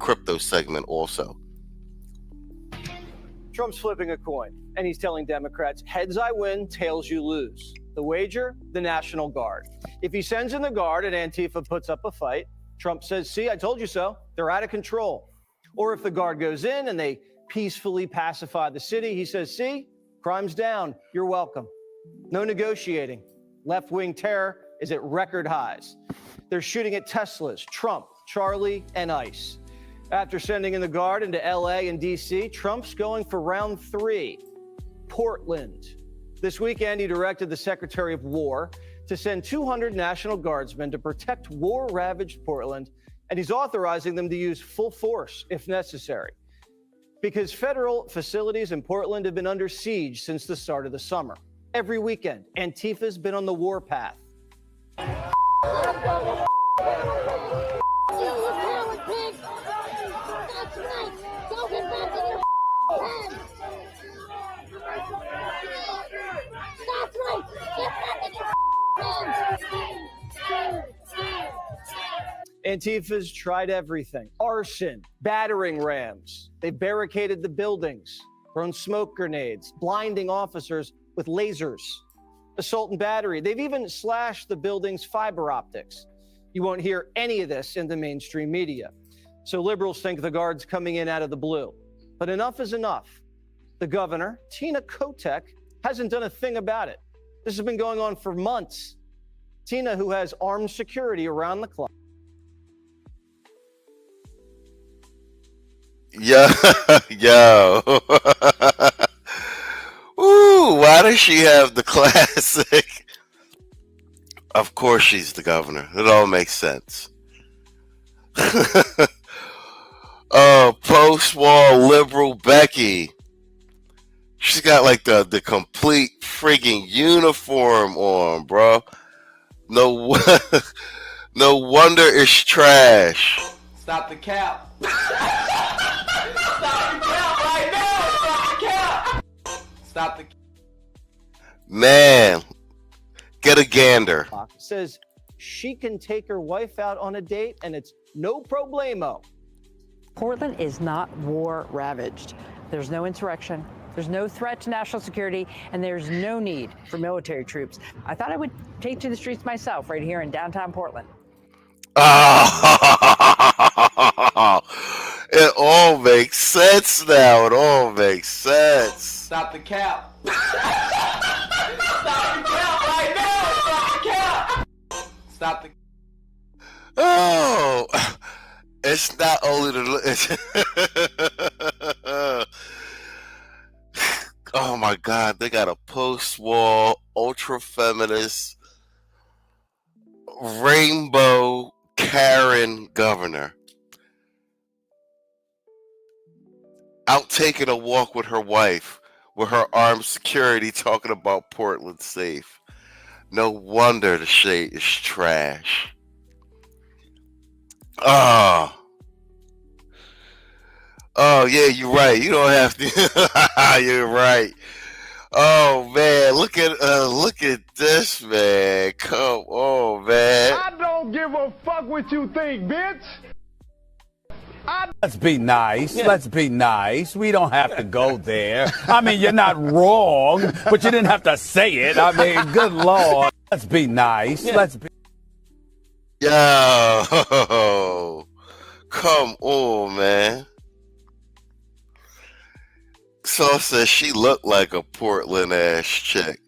crypto segment also. Trump's flipping a coin, and he's telling Democrats, heads I win, tails you lose. The wager, the National Guard. If he sends in the Guard and Antifa puts up a fight, Trump says, see, I told you so. They're out of control. Or if the Guard goes in and they peacefully pacify the city, he says, see, crime's down. You're welcome. No negotiating. Left-wing terror is at record highs. They're shooting at Teslas, Trump, Charlie, and ICE. After sending in the Guard into LA and DC, Trump's going for round 3, Portland. This weekend, he directed the Secretary of War to send 200 National Guardsmen to protect war-ravaged Portland, and he's authorizing them to use full force if necessary. Because federal facilities in Portland have been under siege since the start of the summer. Every weekend, Antifa's been on the war path. Antifa's tried everything. Arson, battering rams. They barricaded the buildings, thrown smoke grenades, blinding officers with lasers, assault and battery. They've even slashed the building's fiber optics. You won't hear any of this in the mainstream media. So liberals think the Guard's coming in out of the blue. But enough is enough. The governor, Tina Kotek, hasn't done a thing about it. This has been going on for months. Tina, who has armed security around the clock. Yo. Ooh, why does she have the classic? Of course she's the governor. It all makes sense. Post-war liberal Becky. She's got like the complete freaking uniform on, bro. No, no wonder it's trash. Stop the cap. Stop the cap right now. Stop the cap. Stop the cap. Man, get a gander. Says she can take her wife out on a date and it's no problemo. Portland is not war ravaged. There's no insurrection. There's no threat to national security, and there's no need for military troops. I thought I would take to the streets myself right here in downtown Portland. Oh, it all makes sense now. It all makes sense. Stop the cap. Stop the cap right now. Stop the cap. Stop the. Oh, it's not only the. Oh my God, they got a post-war, ultra-feminist, rainbow Karen governor out taking a walk with her wife, with her armed security talking about Portland safe. No wonder the shade is trash. Oh yeah, you're right. You don't have to. You're right. Oh man, look at this, man. Come on, man. I don't give a fuck what you think, bitch. Let's be nice. Let's be nice. We don't have to go there. I mean, you're not wrong, but you didn't have to say it. I mean, good Lord. Let's be nice. Let's be. Yo, come on, man. So says she looked like a Portland ass chick.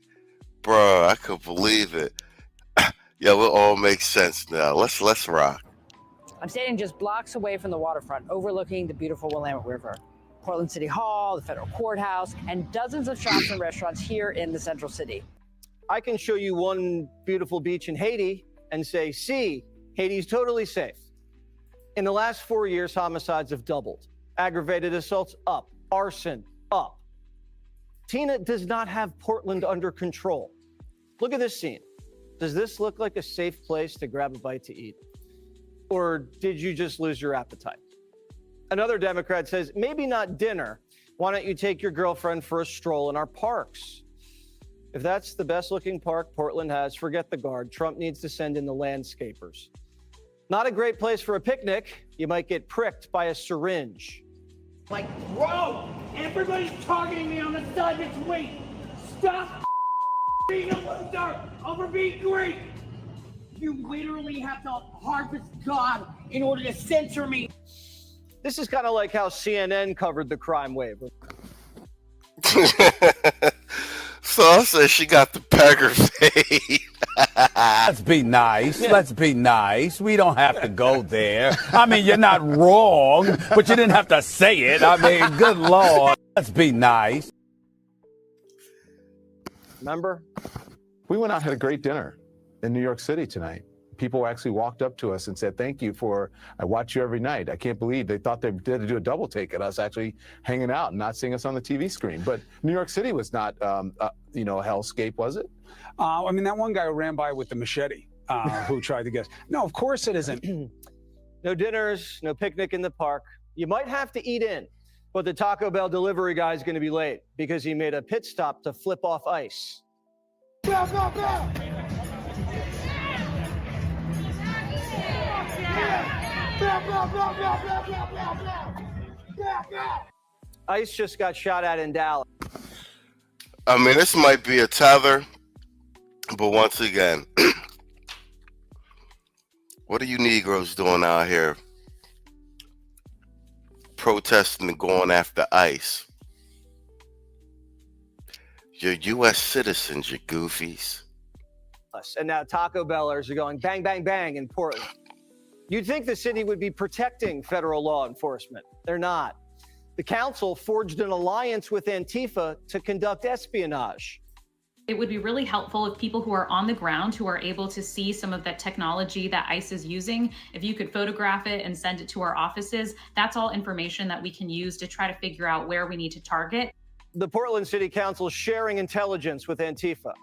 Bro, I could believe it. Yo, it all makes sense now. Let's rock. I'm standing just blocks away from the waterfront, overlooking the beautiful Willamette River. Portland City Hall, the federal courthouse, and dozens of shops and restaurants here in the central city. I can show you one beautiful beach in Haiti and say, see, Haiti's totally safe. In the last 4 years, homicides have doubled. Aggravated assaults up. Arson up. Tina does not have Portland under control. Look at this scene. Does this look like a safe place to grab a bite to eat? Or did you just lose your appetite? Another Democrat says, maybe not dinner. Why don't you take your girlfriend for a stroll in our parks? If that's the best looking park Portland has, forget the Guard. Trump needs to send in the landscapers. Not a great place for a picnic. You might get pricked by a syringe. Like, bro, everybody's targeting me on the side this week. Stop being a loser over being great. You literally have to harvest God in order to censor me. This is kind of like how CNN covered the crime wave. So I said she got the pecker fade. Let's be nice. Let's be nice. We don't have to go there. I mean, you're not wrong, but you didn't have to say it. I mean, good Lord. Let's be nice. Remember? We went out and had a great dinner in New York City tonight. People actually walked up to us and said, thank you I watch you every night. I can't believe they thought they did do a double take at us actually hanging out and not seeing us on the TV screen. But New York City was not, a hellscape, was it? I mean, that one guy who ran by with the machete, who tried to guess. No, of course it isn't. No dinners, no picnic in the park. You might have to eat in, but the Taco Bell delivery guy is going to be late because he made a pit stop to flip off ice. ICE just got shot at in Dallas. I mean, this might be a tether, but once again, what are you Negroes doing out here protesting and going after ICE? You're U.S. citizens, you goofies. And now Taco Bellers are going bang, bang, bang in Portland. You'd think the city would be protecting federal law enforcement. They're not. The council forged an alliance with Antifa to conduct espionage. It would be really helpful if people who are on the ground, who are able to see some of that technology that ICE is using, if you could photograph it and send it to our offices, that's all information that we can use to try to figure out where we need to target. The Portland City Council is sharing intelligence with Antifa,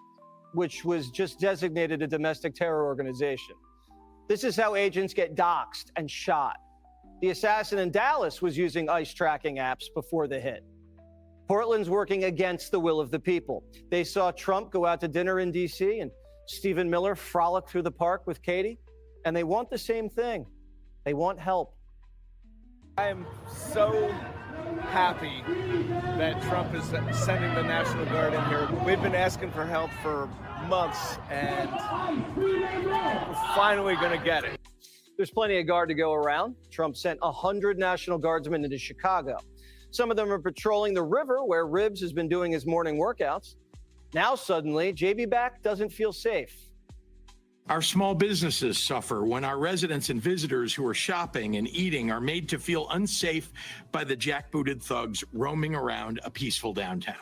which was just designated a domestic terror organization. This is how agents get doxxed and shot. The assassin in Dallas was using ICE tracking apps before the hit. Portland's working against the will of the people. They saw Trump go out to dinner in D.C. and Stephen Miller frolic through the park with Katie, and they want the same thing. They want help. I am so happy that Trump is sending the National Guard in here. We've been asking for help for months, and we're finally going to get it. There's plenty of guard to go around. Trump sent 100 National Guardsmen into Chicago. Some of them are patrolling the river where Ribs has been doing his morning workouts. Now suddenly, JB back doesn't feel safe. Our small businesses suffer when our residents and visitors who are shopping and eating are made to feel unsafe by the jackbooted thugs roaming around a peaceful downtown.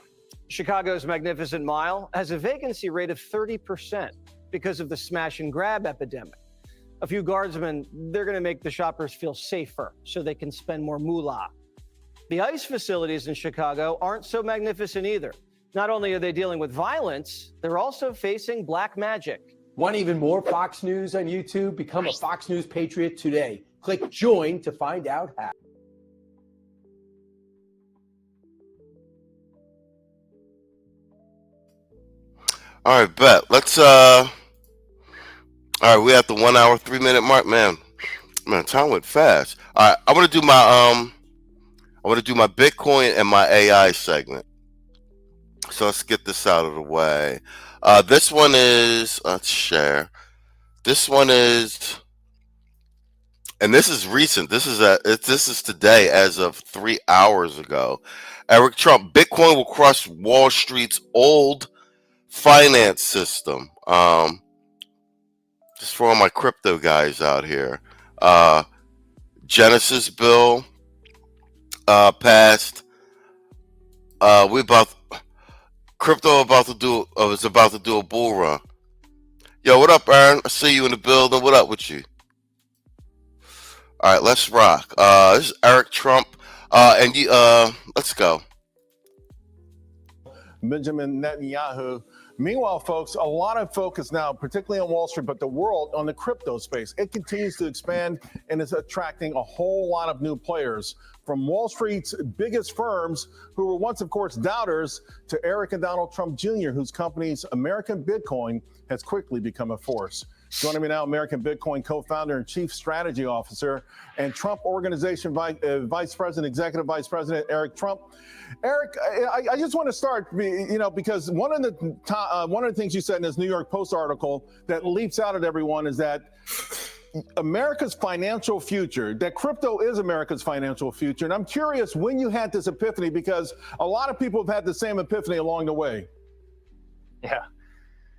Chicago's Magnificent Mile has a vacancy rate of 30% because of the smash and grab epidemic. A few guardsmen, they're going to make the shoppers feel safer so they can spend more moolah. The ICE facilities in Chicago aren't so magnificent either. Not only are they dealing with violence, they're also facing black magic. Want even more Fox News on YouTube? Become a Fox News Patriot today. Click join to find out how. All right, bet. Let's all right, we at the 1 hour, 3 minute mark, man. Time went fast. All right, I want to do my Bitcoin and my AI segment. So let's get this out of the way. This one is, let's share. This one is, and this is recent. This is today, as of 3 hours ago. Eric Trump, Bitcoin will crush Wall Street's old finance system. Just for all my crypto guys out here. Genesis bill passed. Crypto is about to do a bull run. Yo, what up, Aaron? I see you in the building. What up with you? All right, let's rock. This is Eric Trump, and let's go. Benjamin Netanyahu. Meanwhile, folks, a lot of focus now, particularly on Wall Street, but the world on the crypto space. It continues to expand and is attracting a whole lot of new players, from Wall Street's biggest firms, who were once, of course, doubters, to Eric and Donald Trump Jr., whose company's American Bitcoin has quickly become a force. Joining me now, American Bitcoin co-founder and chief strategy officer and Trump Organization executive vice president, Eric Trump. Eric, I just want to start, because one of the things you said in this New York Post article that leaps out at everyone is that America's financial future, that crypto is America's financial future. And I'm curious when you had this epiphany, because a lot of people have had the same epiphany along the way. Yeah.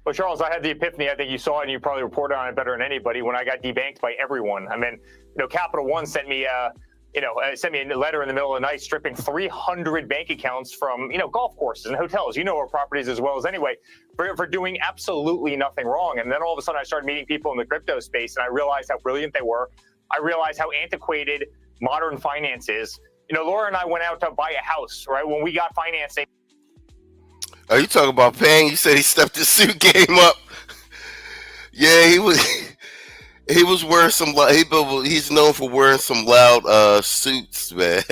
Well, Charles, I had the epiphany. I think you saw it, and you probably reported on it better than anybody. When I got debanked by everyone, I mean, Capital One sent me a letter in the middle of the night stripping 300 bank accounts from, golf courses and hotels, our properties as well as anyway, for doing absolutely nothing wrong. And then all of a sudden I started meeting people in the crypto space, and I realized how brilliant they were. I realized how antiquated modern finance is. Laura and I went out to buy a house, right? When we got financing. Are you talking about Pang? You said he stepped his suit game up. Yeah, he was wearing some. He's known for wearing some loud suits, man.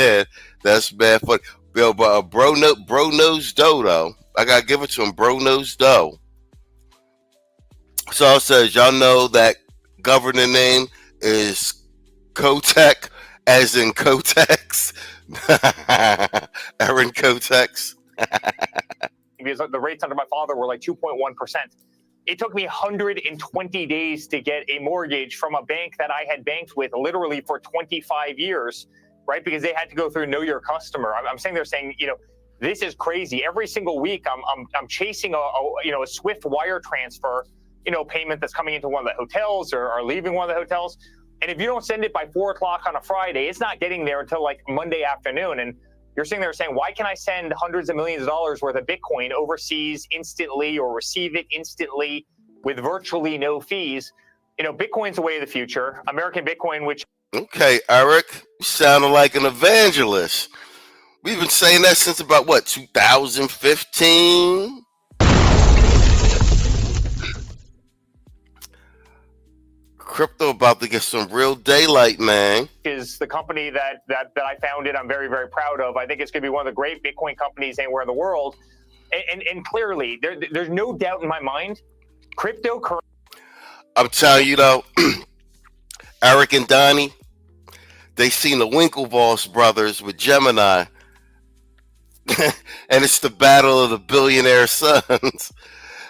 That's bad funny. But bro knows dough though. I gotta give it to him. Bro knows dough. So it says, y'all know that governing name is Kotek, as in Kotex. Aaron Kotex. Because the rates under my father were like 2.1%. It took me 120 days to get a mortgage from a bank that I had banked with literally for 25 years, right? Because they had to go through Know Your Customer. I'm saying they're saying, this is crazy. Every single week, I'm chasing a swift wire transfer, payment that's coming into one of the hotels or leaving one of the hotels. And if you don't send it by 4 o'clock on a Friday, it's not getting there until like Monday afternoon. And you're sitting there saying, why can I send hundreds of millions of dollars worth of Bitcoin overseas instantly or receive it instantly with virtually no fees? Bitcoin's the way of the future. American Bitcoin, which... Okay, Eric, you sounded like an evangelist. We've been saying that since about, 2015? Crypto about to get some real daylight, man. Is the company that I founded. I'm very, very proud of. I think it's going to be one of the great Bitcoin companies anywhere in the world. And clearly, there's no doubt in my mind, cryptocurrency. I'm telling you though, Eric and Donnie, they seen the Winklevoss brothers with Gemini, and it's the battle of the billionaire sons.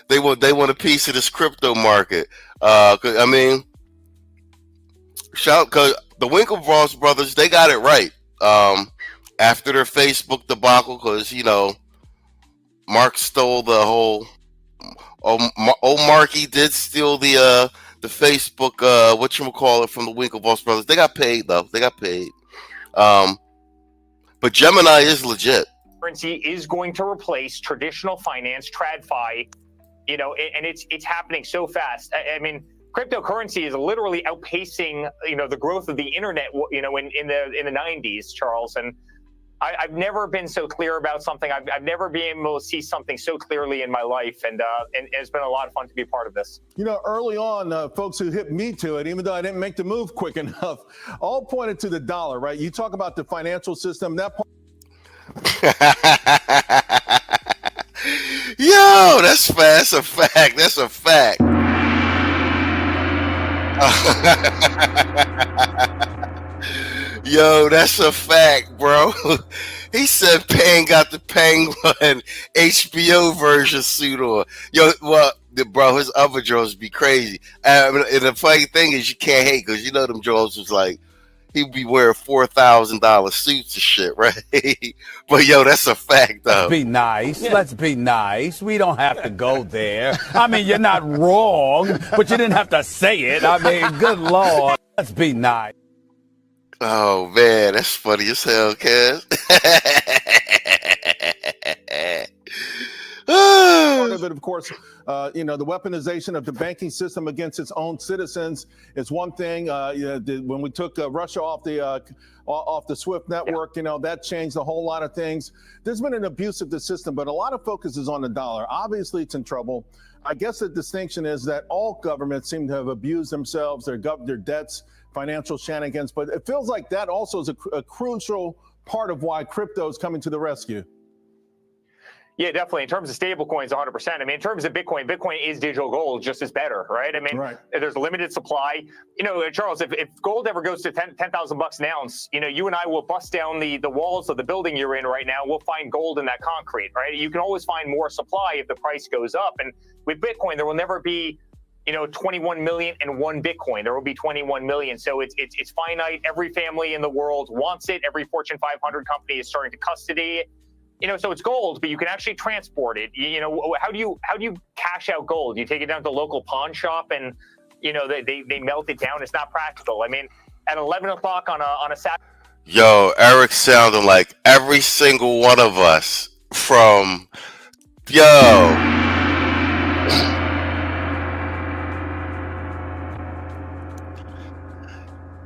They want a piece of this crypto market. Cause the Winklevoss brothers, they got it right. After their Facebook debacle, because Mark stole the whole. Old Marky did steal the Facebook whatchamacallit from the Winklevoss brothers. They got paid though. They got paid. But Gemini is legit. Currency is going to replace traditional finance, TradFi, and it's happening so fast. I mean, cryptocurrency is literally outpacing, the growth of the internet, in the 90s, Charles. And I've never been so clear about something. I've never been able to see something so clearly in my life, and it's been a lot of fun to be a part of this. Early on, folks who hit me to it, even though I didn't make the move quick enough, all pointed to the dollar, right? You talk about the financial system, that part. Yo, that's a fact. That's a fact. Yo, that's a fact, bro. He said Pang got the Penguin HBO version suit on. Yo, bro, his other Jones be crazy. And the funny thing is, you can't hate because them Jones was like, he'd be wearing $4,000 suits and shit, right? But yo, that's a fact, though. Let's be nice. Yeah. Let's be nice. We don't have to go there. I mean, you're not wrong, but you didn't have to say it. I mean, good Lord. Let's be nice. Oh, man, that's funny as hell, Kaz. Part of it, of course, the weaponization of the banking system against its own citizens is one thing. When we took Russia off the SWIFT network, that changed a whole lot of things. There's been an abuse of the system, but a lot of focus is on the dollar. Obviously, it's in trouble. I guess the distinction is that all governments seem to have abused themselves, their debts, financial shenanigans, but it feels like that also is a crucial part of why crypto is coming to the rescue. Yeah, definitely. In terms of stable coins, 100%. I mean, in terms of Bitcoin is digital gold, just as better, right? I mean, There's a limited supply. Charles, if gold ever goes to $10,000 an ounce, you and I will bust down the walls of the building you're in right now. We'll find gold in that concrete, right? You can always find more supply if the price goes up. And with Bitcoin, there will never be 21 million and one Bitcoin. There will be 21 million. So it's finite. Every family in the world wants it. Every Fortune 500 company is starting to custody it. So it's gold, but you can actually transport it. How do you cash out gold? You take it down to the local pawn shop and, they melt it down. It's not practical. I mean, at 11 o'clock on a Saturday. Yo, Eric sounding like every single one of us from,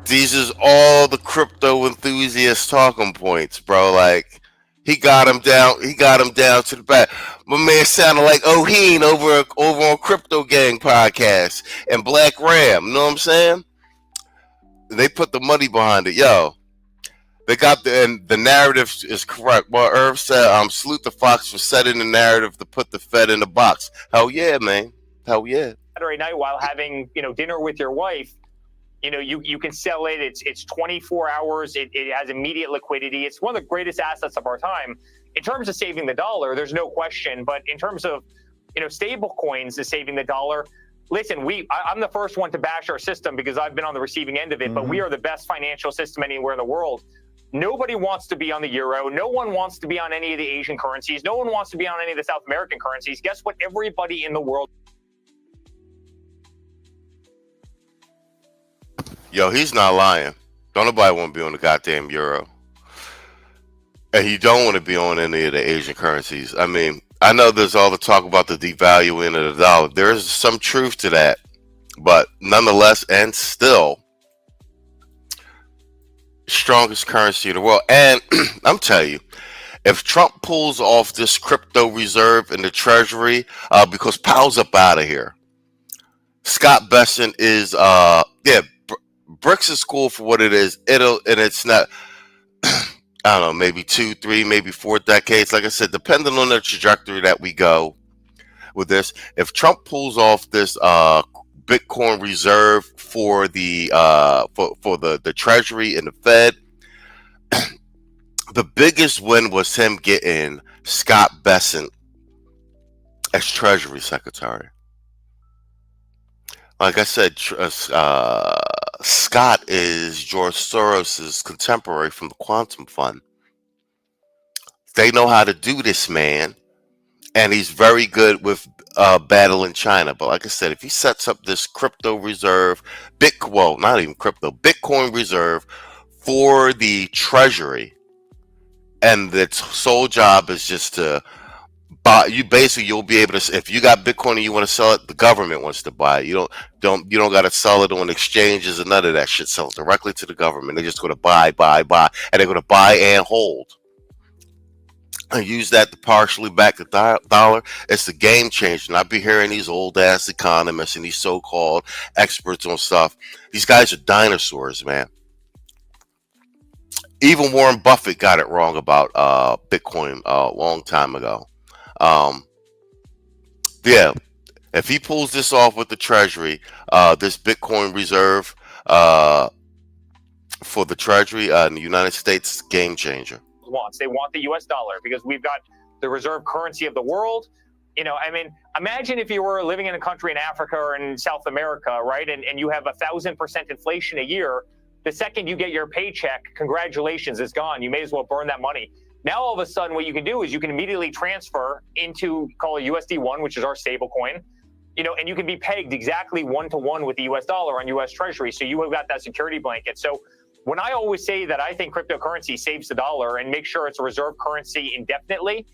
these is all the crypto enthusiast talking points, bro. Like, he got him down to the back. My man sounded like Oheen over on Crypto Gang podcast and Black Ram. You know what I'm saying? They put the money behind it. Yo, they got the narrative is correct. Well, Irv said, salute the Fox for setting the narrative to put the Fed in the box. Hell yeah, man. Hell yeah. Saturday night while having, dinner with your wife, you can sell it. It's 24 hours. It has immediate liquidity. It's one of the greatest assets of our time. In terms of saving the dollar, there's no question. But in terms of, stable coins is saving the dollar. Listen, I'm the first one to bash our system because I've been on the receiving end of it, but we are the best financial system anywhere in the world. Nobody wants to be on the euro. No one wants to be on any of the Asian currencies. No one wants to be on any of the South American currencies. Guess what? Everybody in the world. Yo, he's not lying. Don't nobody want to be on the goddamn euro. And you don't want to be on any of the Asian currencies. I mean, I know there's all the talk about the devaluing of the dollar. There is some truth to that. But nonetheless, and still, strongest currency in the world. And I'm telling you, if Trump pulls off this crypto reserve in the Treasury, because Powell's up out of here. Scott Bessent is, BRICS is cool for what it is. It's not, I don't know, maybe 2, 3, maybe 4 decades. Like I said, depending on the trajectory that we go with this, if Trump pulls off this Bitcoin reserve for the the Treasury and the Fed, the biggest win was him getting Scott Bessent as Treasury Secretary. Like I said, Scott is George Soros's contemporary from the Quantum Fund. They know how to do this, man. And he's very good with battling China. But like I said, if he sets up this crypto reserve, Bitcoin reserve for the Treasury, and its sole job is just to buy, you'll be able to, if you got Bitcoin and you want to sell it, the government wants to buy it. You don't got to sell it on exchanges and none of that shit. Sell it directly to the government. They're just going to buy, and they're going to buy and hold. And use that to partially back the dollar. It's the game changer. And I be hearing these old ass economists and these so-called experts on stuff. These guys are dinosaurs, man. Even Warren Buffett got it wrong about Bitcoin a long time ago. If he pulls this off with the Treasury, this Bitcoin reserve for the Treasury in the United States, game changer. They want the US dollar because we've got the reserve currency of the world. Imagine if you were living in a country in Africa or in South America, right? And you have 1,000% inflation a year. The second you get your paycheck, congratulations, it's gone. You may as well burn that money. Now, all of a sudden, what you can do is you can immediately transfer into, call it USD1, which is our stable coin, and you can be pegged exactly 1-to-1 with the US dollar on US Treasury. So you have got that security blanket. So when I always say that I think cryptocurrency saves the dollar and make sure it's a reserve currency indefinitely,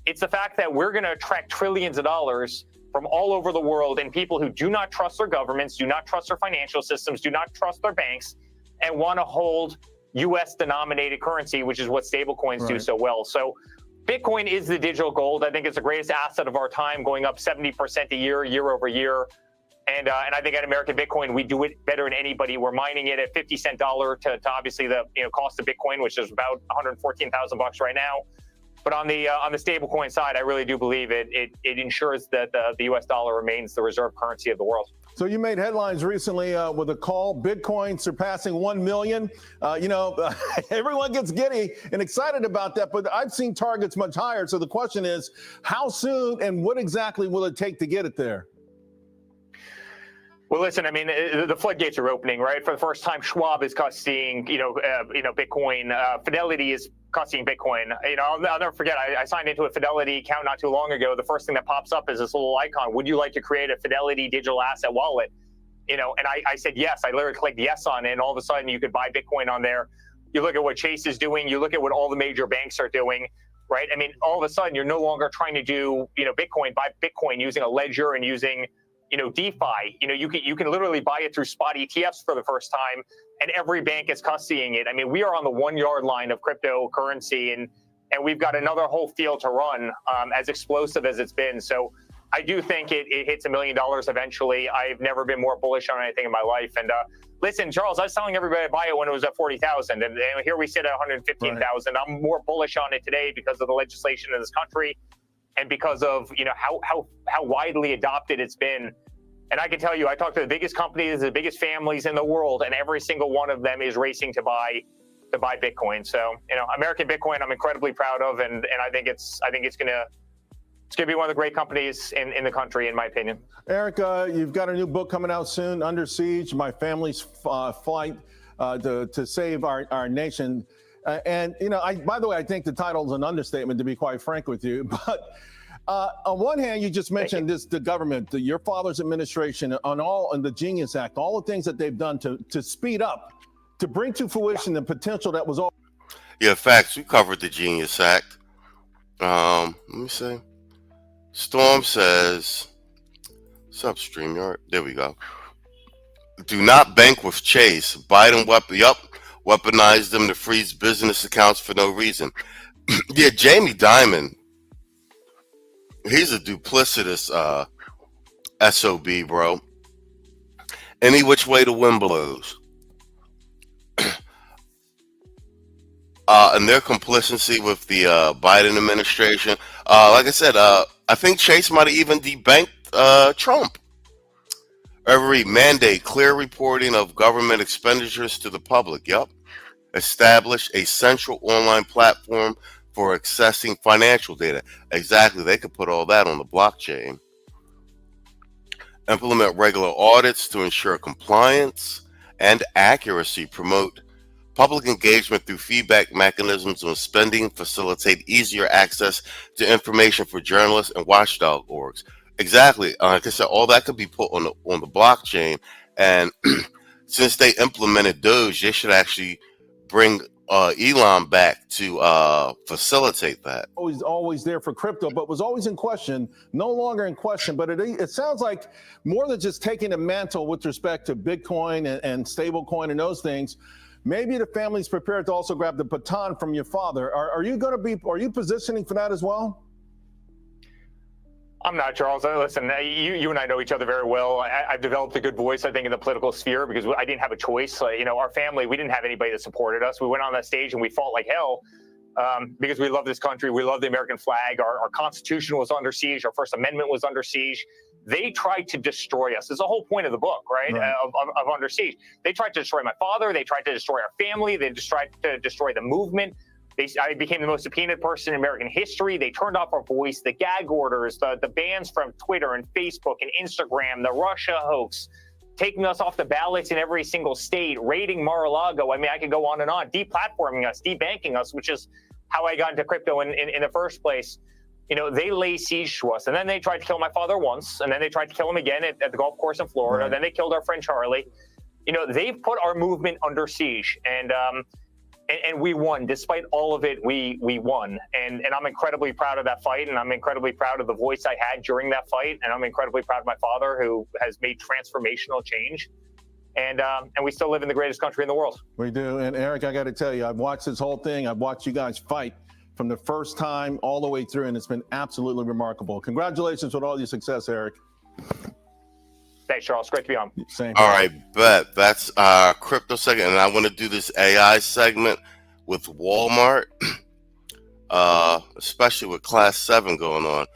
it's the fact that we're going to attract trillions of dollars from all over the world, and people who do not trust their governments, do not trust their financial systems, do not trust their banks, and want to hold U.S. denominated currency, which is what stablecoins do so well. So Bitcoin is the digital gold. I think it's the greatest asset of our time, going up 70% a year over year. And I think at American Bitcoin, we do it better than anybody. We're mining it at 50-cent dollar to obviously the cost of Bitcoin, which is about $114,000 right now. But on the stablecoin side, I really do believe it ensures that the U.S. dollar remains the reserve currency of the world. So you made headlines recently with a call, Bitcoin surpassing 1 million. Everyone gets giddy and excited about that, but I've seen targets much higher. So the question is, how soon and what exactly will it take to get it there? Well, listen, I mean, the floodgates are opening, right? For the first time, Schwab is custodying, Bitcoin. Fidelity is custodying Bitcoin. I'll never forget. I signed into a Fidelity account not too long ago. The first thing that pops up is this little icon. Would you like to create a Fidelity digital asset wallet? And I said yes. I literally clicked yes on it, and all of a sudden you could buy Bitcoin on there. You look at what Chase is doing. You look at what all the major banks are doing, right? I mean, all of a sudden you're no longer trying to do, buy Bitcoin using a ledger and using DeFi. You can literally buy it through spot ETFs for the first time, and every bank is custodying it. I mean, we are on the 1 yard line of cryptocurrency, and we've got another whole field to run, as explosive as it's been. So I do think it hits $1 million eventually. I've never been more bullish on anything in my life. And listen, Charles, I was telling everybody to buy it when it was at 40,000, and here we sit at 115,000. Right. I'm more bullish on it today because of the legislation in this country, and because of how widely adopted it's been. And I can tell you, I talk to the biggest companies, the biggest families in the world, and every single one of them is racing to buy Bitcoin. So American Bitcoin, I'm incredibly proud of, and I think it's gonna be one of the great companies in the country, in my opinion. Eric, you've got a new book coming out soon, Under Siege: My Family's Flight to Save Our Nation. By the way, I think the title is an understatement, to be quite frank with you. But on one hand, you just mentioned the government, your father's administration, on the Genius Act, all the things that they've done to speed up, to bring to fruition the potential that was all. Yeah, facts. We covered the Genius Act. Let me see. Storm says, what's up, StreamYard? There we go. Do not bank with Chase. Biden weaponized them to freeze business accounts for no reason. Yeah, Jamie Dimon, he's a duplicitous SOB, bro. Any which way the wind blows. And their complicity with the Biden administration. Like I said, I think Chase might have even debanked Trump. Every mandate, clear reporting of government expenditures to the public. Yep. Establish a central online platform for accessing financial data. Exactly. They could put all that on the blockchain. Implement regular audits to ensure compliance and accuracy. Promote public engagement through feedback mechanisms on spending. Facilitate easier access to information for journalists and watchdog orgs. Exactly. Like I said, all that could be put on the blockchain. And since they implemented Doge, they should actually bring Elon back to facilitate that. Always there for crypto, but was always in question, no longer in question. But it sounds like more than just taking a mantle with respect to Bitcoin and stablecoin and those things. Maybe the family's prepared to also grab the baton from your father. Are you positioning for that as well? I'm not, Charles. Listen, you and I know each other very well. I've developed a good voice, I think, in the political sphere because I didn't have a choice. Our family, we didn't have anybody that supported us. We went on that stage and we fought like hell because we love this country. We love the American flag. Our Constitution was under siege. Our First Amendment was under siege. They tried to destroy us. It's the whole point of the book, right? Of Under Siege. They tried to destroy my father. They tried to destroy our family. They just tried to destroy the movement. I became the most subpoenaed person in American history. They turned off our voice, the gag orders, the bans from Twitter and Facebook and Instagram, the Russia hoax, taking us off the ballots in every single state, raiding Mar-a-Lago. I mean, I could go on and on, deplatforming us, debanking us, which is how I got into crypto in the first place. They lay siege to us. And then they tried to kill my father once, and then they tried to kill him again at the golf course in Florida. Right. Then they killed our friend Charlie. They've put our movement under siege. And we won. Despite all of it, we won. And I'm incredibly proud of that fight, and I'm incredibly proud of the voice I had during that fight, and I'm incredibly proud of my father, who has made transformational change. And we still live in the greatest country in the world. We do. And Eric, I got to tell you, I've watched this whole thing. I've watched you guys fight from the first time all the way through, and it's been absolutely remarkable. Congratulations with all your success, Eric. Thanks, Charles. Great to be on. Same. All right, bet. That's our crypto segment, and I want to do this AI segment with Walmart, especially with Class 7 going on.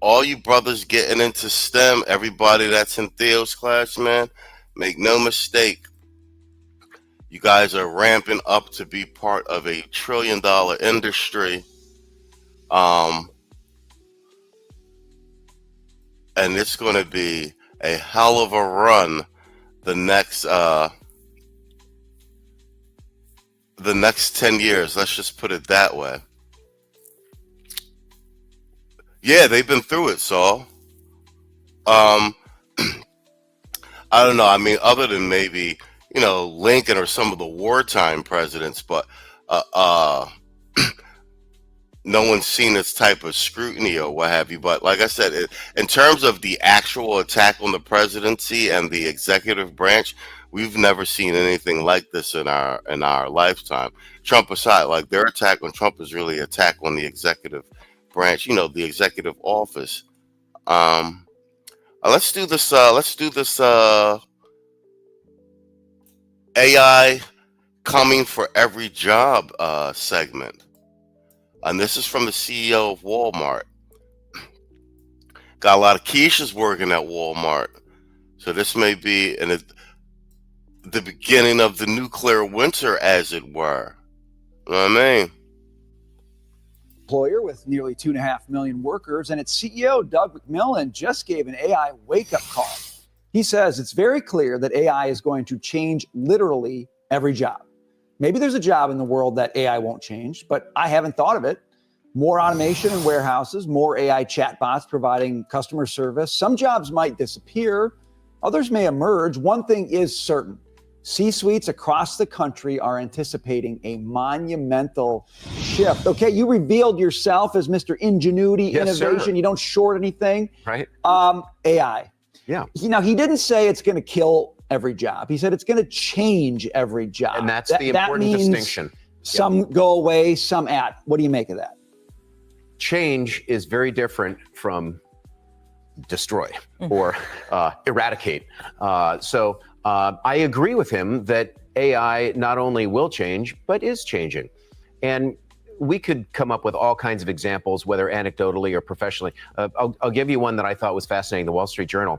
All you brothers getting into STEM, everybody that's in Theo's class, man, make no mistake. You guys are ramping up to be part of a $1 trillion industry. And it's going to be a hell of a run the next 10 years. Let's just put it that way. Yeah, they've been through it, Saul. I don't know. I mean, other than maybe, Lincoln or some of the wartime presidents, but no one's seen this type of scrutiny or what have you. But like I said, in terms of the actual attack on the presidency and the executive branch, we've never seen anything like this in our lifetime. Trump aside, like their attack on Trump is really an attack on the executive branch, the executive office. Let's do this AI coming for every job segment. And this is from the CEO of Walmart. Got a lot of quiches working at Walmart. So this may be the beginning of the nuclear winter, as it were. You know what I mean? Employer with nearly 2.5 million workers, and its CEO, Doug McMillon, just gave an AI wake-up call. He says it's very clear that AI is going to change literally every job. Maybe there's a job in the world that AI won't change, but I haven't thought of it. More automation in warehouses, more AI chatbots providing customer service. Some jobs might disappear, others may emerge. One thing is certain. C-suites across the country are anticipating a monumental shift. Okay, you revealed yourself as Mr. Ingenuity, Yes, innovation. sir. You don't short anything. Right. AI. Yeah. Now, he didn't say it's going to kill every job. He said it's going to change every job. And that's the important means distinction. Some go away, some add. What do you make of that? Change is very different from destroy or eradicate. So I agree with him that AI not only will change, but is changing. And we could come up with all kinds of examples, whether anecdotally or professionally. I'll give you one that I thought was fascinating. The Wall Street Journal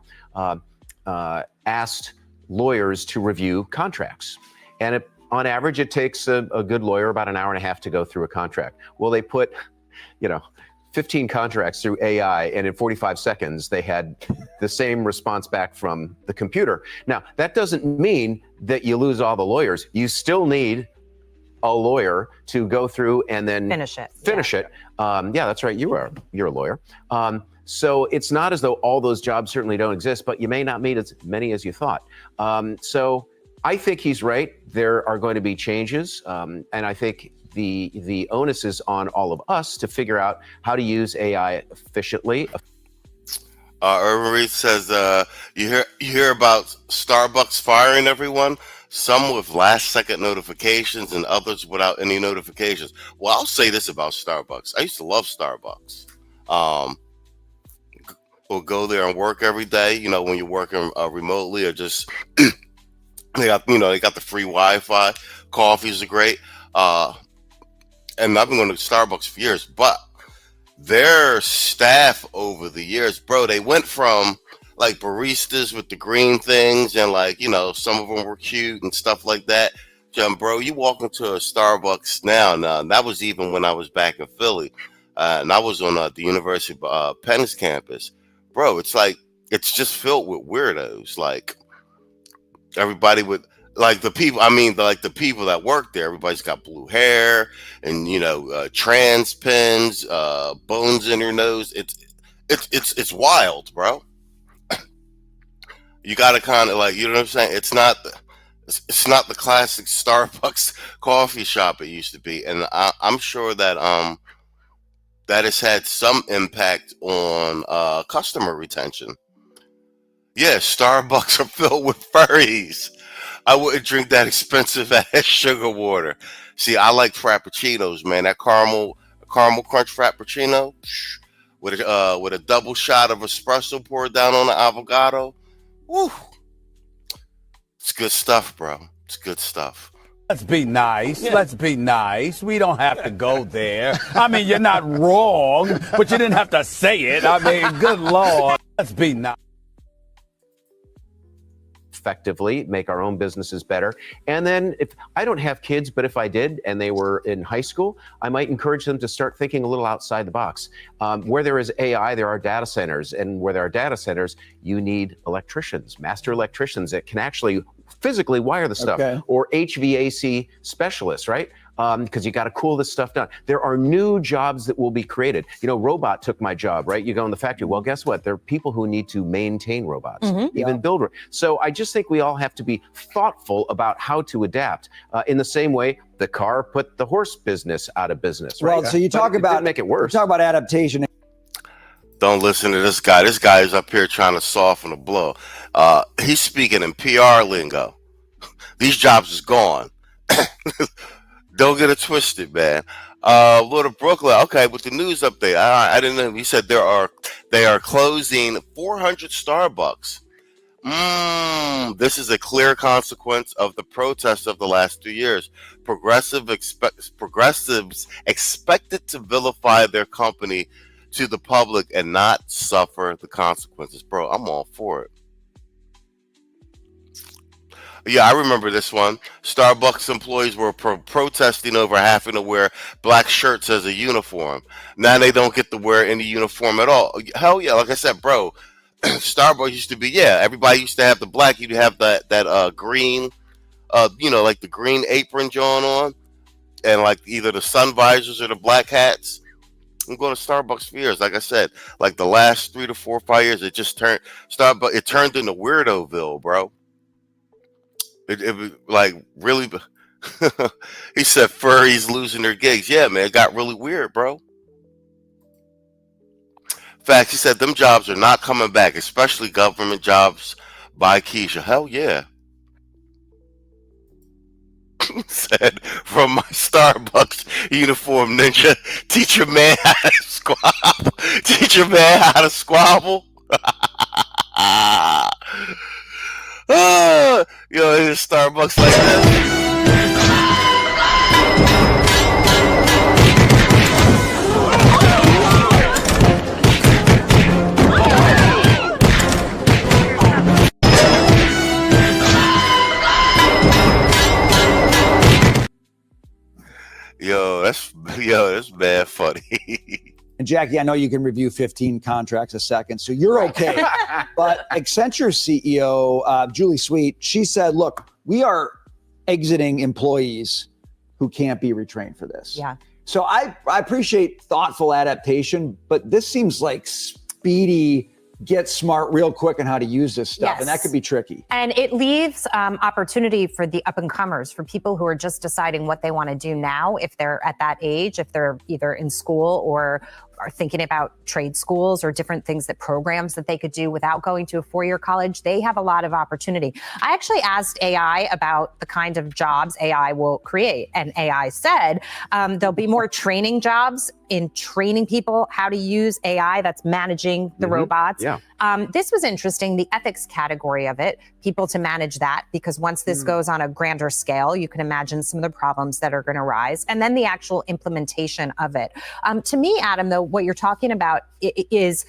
asked lawyers to review contracts. And on average, it takes a good lawyer about an hour and a half to go through a contract. Well, they put, 15 contracts through AI, and in 45 seconds, they had the same response back from the computer. Now, that doesn't mean that you lose all the lawyers. You still need a lawyer to go through and then finish it. Yeah, that's right. You're a lawyer. So it's not as though all those jobs certainly don't exist, but you may not meet as many as you thought. So I think he's right. There are going to be changes, and I think the onus is on all of us to figure out how to use AI efficiently. Urban Reed says, you hear about Starbucks firing everyone, some with last-second notifications and others without any notifications. Well, I'll say this about Starbucks. I used to love Starbucks. We'll go there and work every day, when you're working remotely or just, they got the free Wi-Fi. Coffees are great. And I've been going to Starbucks for years, but their staff over the years, bro, they went from like baristas with the green things and some of them were cute and stuff like that. Bro, you walk into a Starbucks now, that was even when I was back in Philly, and I was on the University of Penn's campus. Bro, it's just filled with weirdos. Like everybody with the people, the people that work there, everybody's got blue hair and, trans pins, bones in your nose. It's wild, bro. You got to kind of you know what I'm saying? It's not the classic Starbucks coffee shop it used to be. And I'm sure that, that has had some impact on, customer retention. Yeah, Starbucks are filled with furries. I wouldn't drink that expensive ass sugar water. See, I like frappuccinos, man. That caramel crunch frappuccino with a double shot of espresso poured down on the avocado. Woo! It's good stuff, bro. It's good stuff. Let's be nice. Let's be nice. We don't have to go there. I mean, you're not wrong, but you didn't have to say it. I mean, good Lord. Let's be nice. effectively, make our own businesses better. And then if I don't have kids, but if I did and they were in high school, I might encourage them to start thinking a little outside the box. Where there is AI, there are data centers. And where there are data centers, you need electricians, master electricians that can actually physically wire the stuff, or HVAC specialists, right? Because you got to cool this stuff down. There are new jobs that will be created. You know, robot took my job, right? You go in the factory. Well, guess what? There are people who need to maintain robots, even build. So I just think we all have to be thoughtful about how to adapt. In the same way, the car put the horse business out of business. Right? Well, so you talk about make it worse. Talk about adaptation. Don't listen to this guy. This guy is up here trying to soften the blow. He's speaking in PR lingo. These jobs is gone. Don't get it twisted, man. Lord of Brooklyn. Okay, with the news update, I didn't know. He said they are closing 400 Starbucks. This is a clear consequence of the protests of the last 2 years. Progressives expected to vilify their company to the public and not suffer the consequences. Bro, I'm all for it. Yeah, I remember this one. Starbucks employees were protesting over having to wear black shirts as a uniform. Now they don't get to wear any uniform at all. Hell yeah, like I said, bro, Starbucks used to be, everybody used to have the black. You'd have that green, like the green apron John on, and like either the sun visors or the black hats. I'm going to Starbucks for years. Like I said, like the last 3 to 4 or 5 years, it just turned it turned into Weirdoville, bro. It was like really. He said furries losing their gigs. Yeah, man, it got really weird, bro. Fact, he said them jobs are not coming back, especially government jobs by 𝐊𝐶. Hell yeah. Said from my Starbucks uniform ninja, teach your man how to squabble. Teach your man how to squabble. It's Starbucks like this. That's bad funny. And Jackie, I know you can review 15 contracts a second, so you're okay. But Accenture CEO, Julie Sweet, she said, look, we are exiting employees who can't be retrained for this. Yeah. So I appreciate thoughtful adaptation, but this seems like speedy, get smart real quick on how to use this stuff. Yes. And that could be tricky. And it leaves opportunity for the up and comers, for people who are just deciding what they want to do now, if they're at that age, if they're either in school or are thinking about trade schools or different things, that programs that they could do without going to a 4-year college. They have a lot of opportunity. I actually asked AI about the kind of jobs AI will create, and AI said there'll be more training jobs in training people how to use AI, that's managing the robots. Yeah. This was interesting, the ethics category of it, people to manage that, because once this goes on a grander scale, you can imagine some of the problems that are going to rise, and then the actual implementation of it. To me, Adam, though, what you're talking about is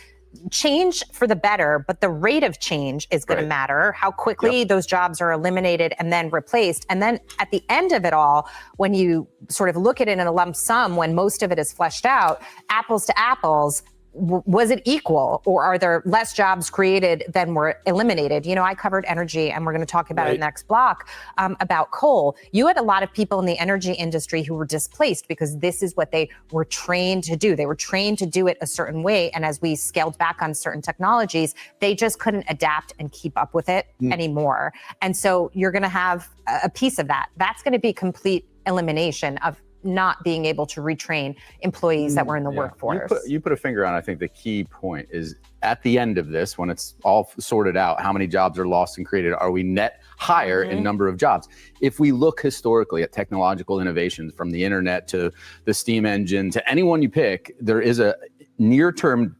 change for the better, but the rate of change is going to matter, how quickly those jobs are eliminated and then replaced. And then at the end of it all, when you sort of look at it in a lump sum, when most of it is fleshed out, apples to apples, was it equal, or are there less jobs created than were eliminated? You know, I covered energy, and we're going to talk about it next block, about coal. You had a lot of people in the energy industry who were displaced because this is what they were trained to do. They were trained to do it a certain way. And as we scaled back on certain technologies, they just couldn't adapt and keep up with it anymore. And so you're going to have a piece of that. That's going to be complete elimination of not being able to retrain employees that were in the workforce. You put a finger on, I think the key point is at the end of this, when it's all sorted out, how many jobs are lost and created? Are we net higher in number of jobs? If we look historically at technological innovations, from the internet to the steam engine to anyone you pick, there is a near-term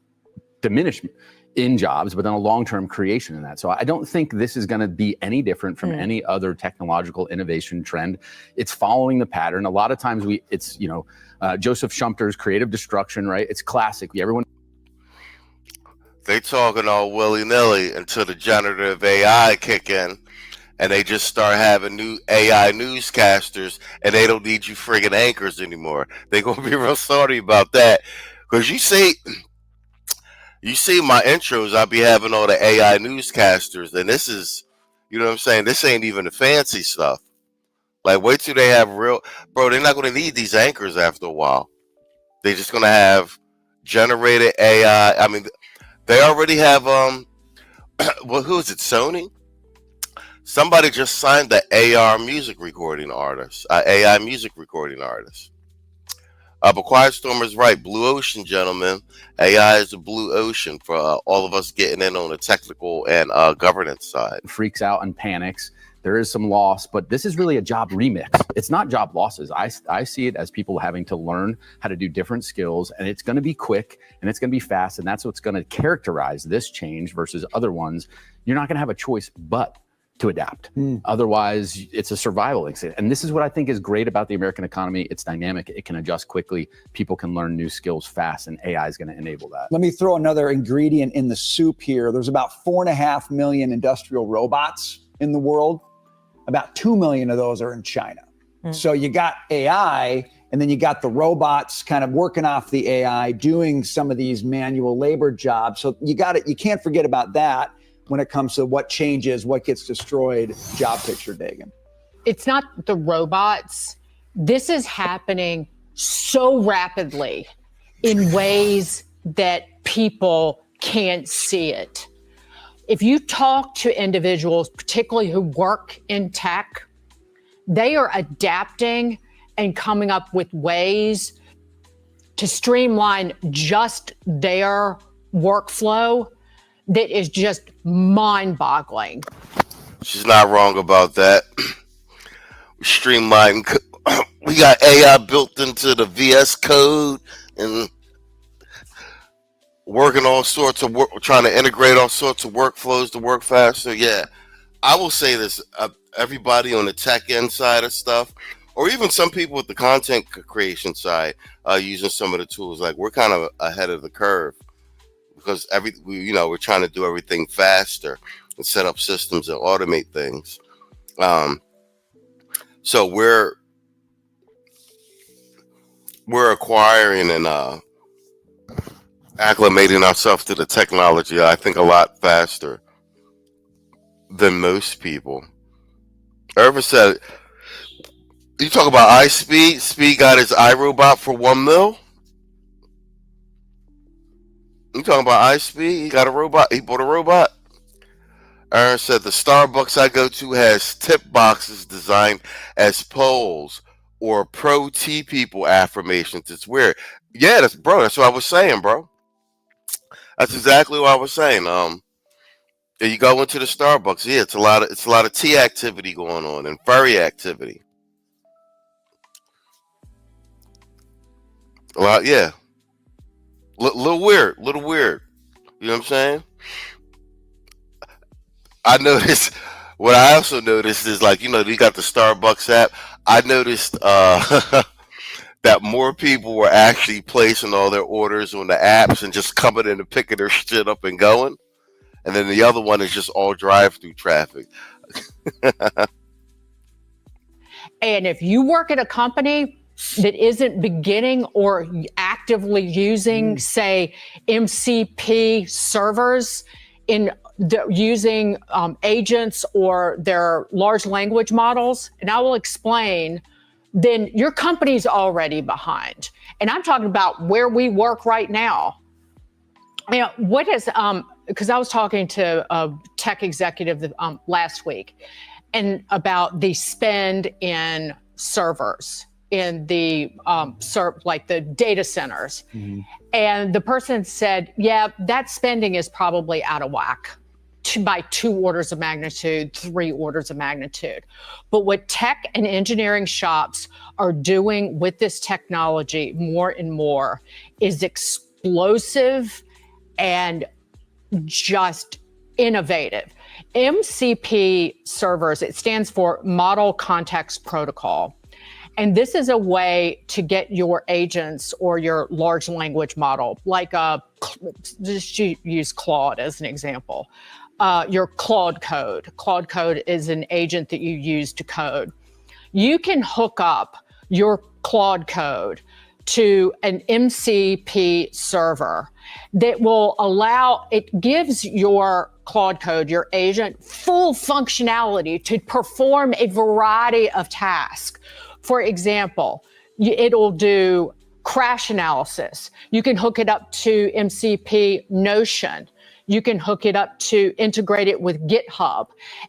diminishment in jobs, but then a long-term creation in that. So I don't think this is going to be any different from any other technological innovation trend. It's following the pattern. A lot of times it's Joseph Schumpeter's creative destruction, right? It's classic. They talking all willy-nilly until the generative AI kick in. and they just start having new AI newscasters, and they don't need you friggin' anchors anymore. They're gonna be real sorry about that, because you see my intros, I'll be having all the AI newscasters, and this is, you know what I'm saying? This ain't even the fancy stuff. Like, wait till they have real, bro. They're not gonna need these anchors after a while. They're just gonna have generated AI. I mean, they already have well, who is it? Sony. Somebody just signed the AR music recording artist, AI music recording artist. But Quiet Storm is right. Blue ocean, gentlemen. AI is a blue ocean for all of us getting in on the technical and governance side. Freaks out and panics. There is some loss, but this is really a job remix. It's not job losses. I see it as people having to learn how to do different skills, and it's going to be quick and it's going to be fast, and that's what's going to characterize this change versus other ones. You're not going to have a choice but to adapt. Otherwise, it's a survival exit. And this is what I think is great about the American economy. It's dynamic. It can adjust quickly. People can learn new skills fast, and AI is going to enable that. Let me throw another ingredient in the soup here. There's about 4.5 million industrial robots in the world. About 2 million of those are in China. So you got AI, and then you got the robots kind of working off the AI, doing some of these manual labor jobs. So you can't forget about that when it comes to what changes, what gets destroyed, job picture, Dagan. It's not the robots. This is happening so rapidly in ways that people can't see it. If you talk to individuals, particularly who work in tech, they are adapting and coming up with ways to streamline just their workflow that is just mind-boggling. She's not wrong about that. Streamline. We got AI built into the VS Code and working all sorts of work, trying to integrate all sorts of workflows to work faster. Yeah, I will say this: everybody on the tech end side of stuff, or even some people with the content creation side, using some of the tools. Like, we're kind of ahead of the curve because we're trying to do everything faster and set up systems and automate things. So we're acquiring and acclimating ourselves to the technology, I think, a lot faster than most people. Irvin said, you talk about iSpeed. Speed got his iRobot for $1 million. You talking about iSpeed? He got a robot. He bought a robot. Aaron said the Starbucks I go to has tip boxes designed as polls or pro tea people affirmations. It's weird. Yeah, that's what I was saying, bro. That's exactly what I was saying. You go into the Starbucks, yeah, it's a lot of tea activity going on and furry activity. A lot, yeah. Little weird. You know what I'm saying? I noticed. What I also noticed is, like, you got the Starbucks app. I noticed that more people were actually placing all their orders on the apps and just coming in and picking their shit up and going. And then the other one is just all drive-through traffic. And if you work at a company that isn't beginning or actively using, say, MCP servers using agents or their large language models, and I will explain, then your company's already behind. And I'm talking about where we work right now. What is, because I was talking to a tech executive last week and about the spend in servers in the like the data centers. And the person said, yeah, that spending is probably out of whack by 2 orders of magnitude, 3 orders of magnitude. But what tech and engineering shops are doing with this technology more and more is explosive and just innovative. MCP servers, it stands for Model Context Protocol. And this is a way to get your agents or your large language model, like just use Claude as an example. your Claude code. Claude code is an agent that you use to code. You can hook up your Claude code to an MCP server that will allow, it gives your Claude code, your agent, full functionality to perform a variety of tasks. For example, it'll do crash analysis. You can hook it up to MCP Notion. You can hook it up to integrate it with GitHub.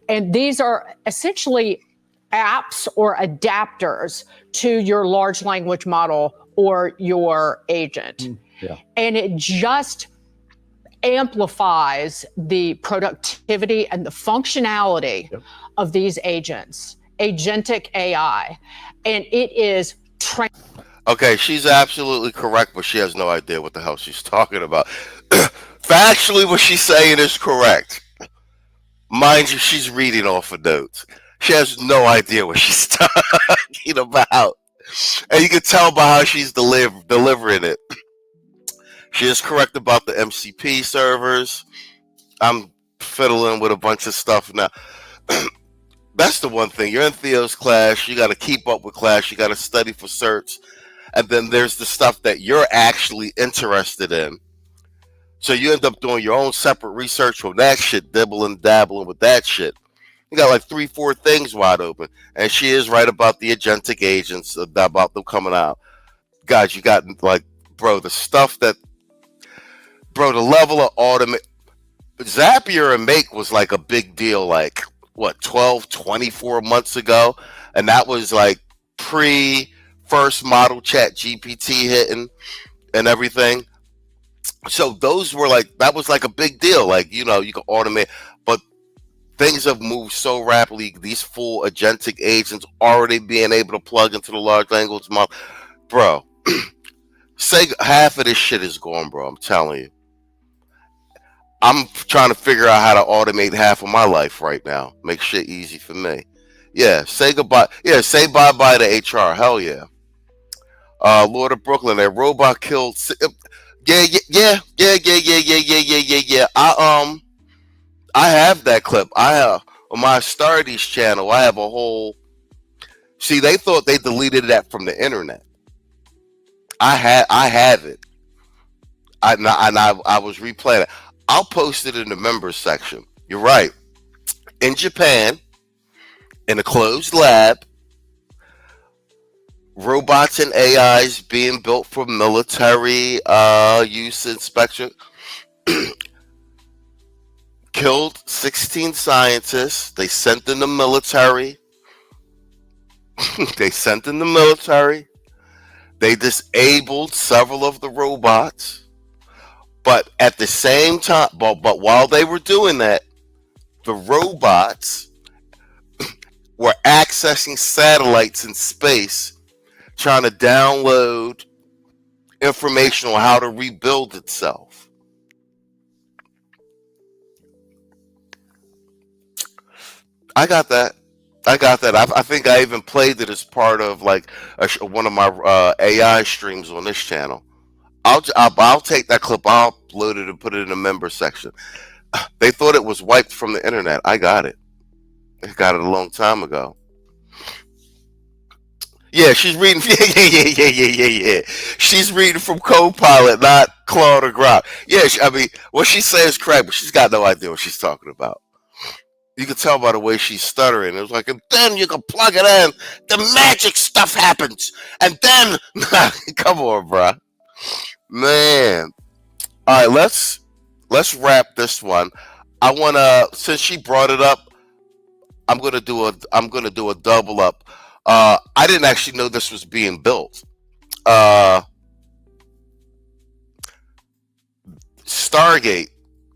And these are essentially apps or adapters to your large language model or your agent. And it just amplifies the productivity and the functionality of these agents, agentic AI. And it is Okay, she's absolutely correct, but she has no idea what the hell she's talking about. Factually, what she's saying is correct. Mind you, she's reading off of notes. She has no idea what she's talking about. And you can tell by how she's delivering it. She is correct about the MCP servers. I'm fiddling with a bunch of stuff now. That's the one thing. You're in Theo's class. You got to keep up with class. You got to study for certs. And then there's the stuff that you're actually interested in. So you end up doing your own separate research from that shit, dabbling with that shit. You got like 3-4 things wide open. And she is right about the agentic agents, about them coming out. Guys, you got like, bro, the stuff that, bro, the level of automate. Zapier and Make was like a big deal, like, what, 12, 24 months ago? And that was like first model chat GPT hitting and everything. So those were like, that was like a big deal. Like, you know, you can automate, but things have moved so rapidly. These full agentic agents already being able to plug into the large language model. Bro, say half of this shit is gone, bro. I'm telling you. I'm trying to figure out how to automate half of my life right now. Make shit easy for me. Yeah, say goodbye. Yeah, say bye-bye to HR. Hell yeah. Lord of Brooklyn, a robot killed. Yeah. I have that clip. I have on my Stardies channel. I have a whole. See, they thought they deleted that from the internet. I have it. I was replaying it. I'll post it in the members section. You're right. In Japan, in a closed lab, robots and AIs being built for military use inspection killed 16 scientists. They sent in the military. They disabled several of the robots. But at the same time, but while they were doing that, the robots were accessing satellites in space, trying to download information on how to rebuild itself. I got that. I think I even played it as part of like one of my AI streams on this channel. I'll take that clip, I'll upload it and put it in the member section. They thought it was wiped from the internet. I got it. I got it a long time ago. Yeah, she's reading. Yeah. She's reading from Copilot, not Claude or Grok. Yeah, I mean, what she says is correct, but she's got no idea what she's talking about. You can tell by the way she's stuttering. It was like, and then you can plug it in. The magic stuff happens. And then, come on, bro. Man. All right, let's wrap this one. I wanna, since she brought it up, I'm gonna do a double up. I didn't actually know this was being built. Stargate,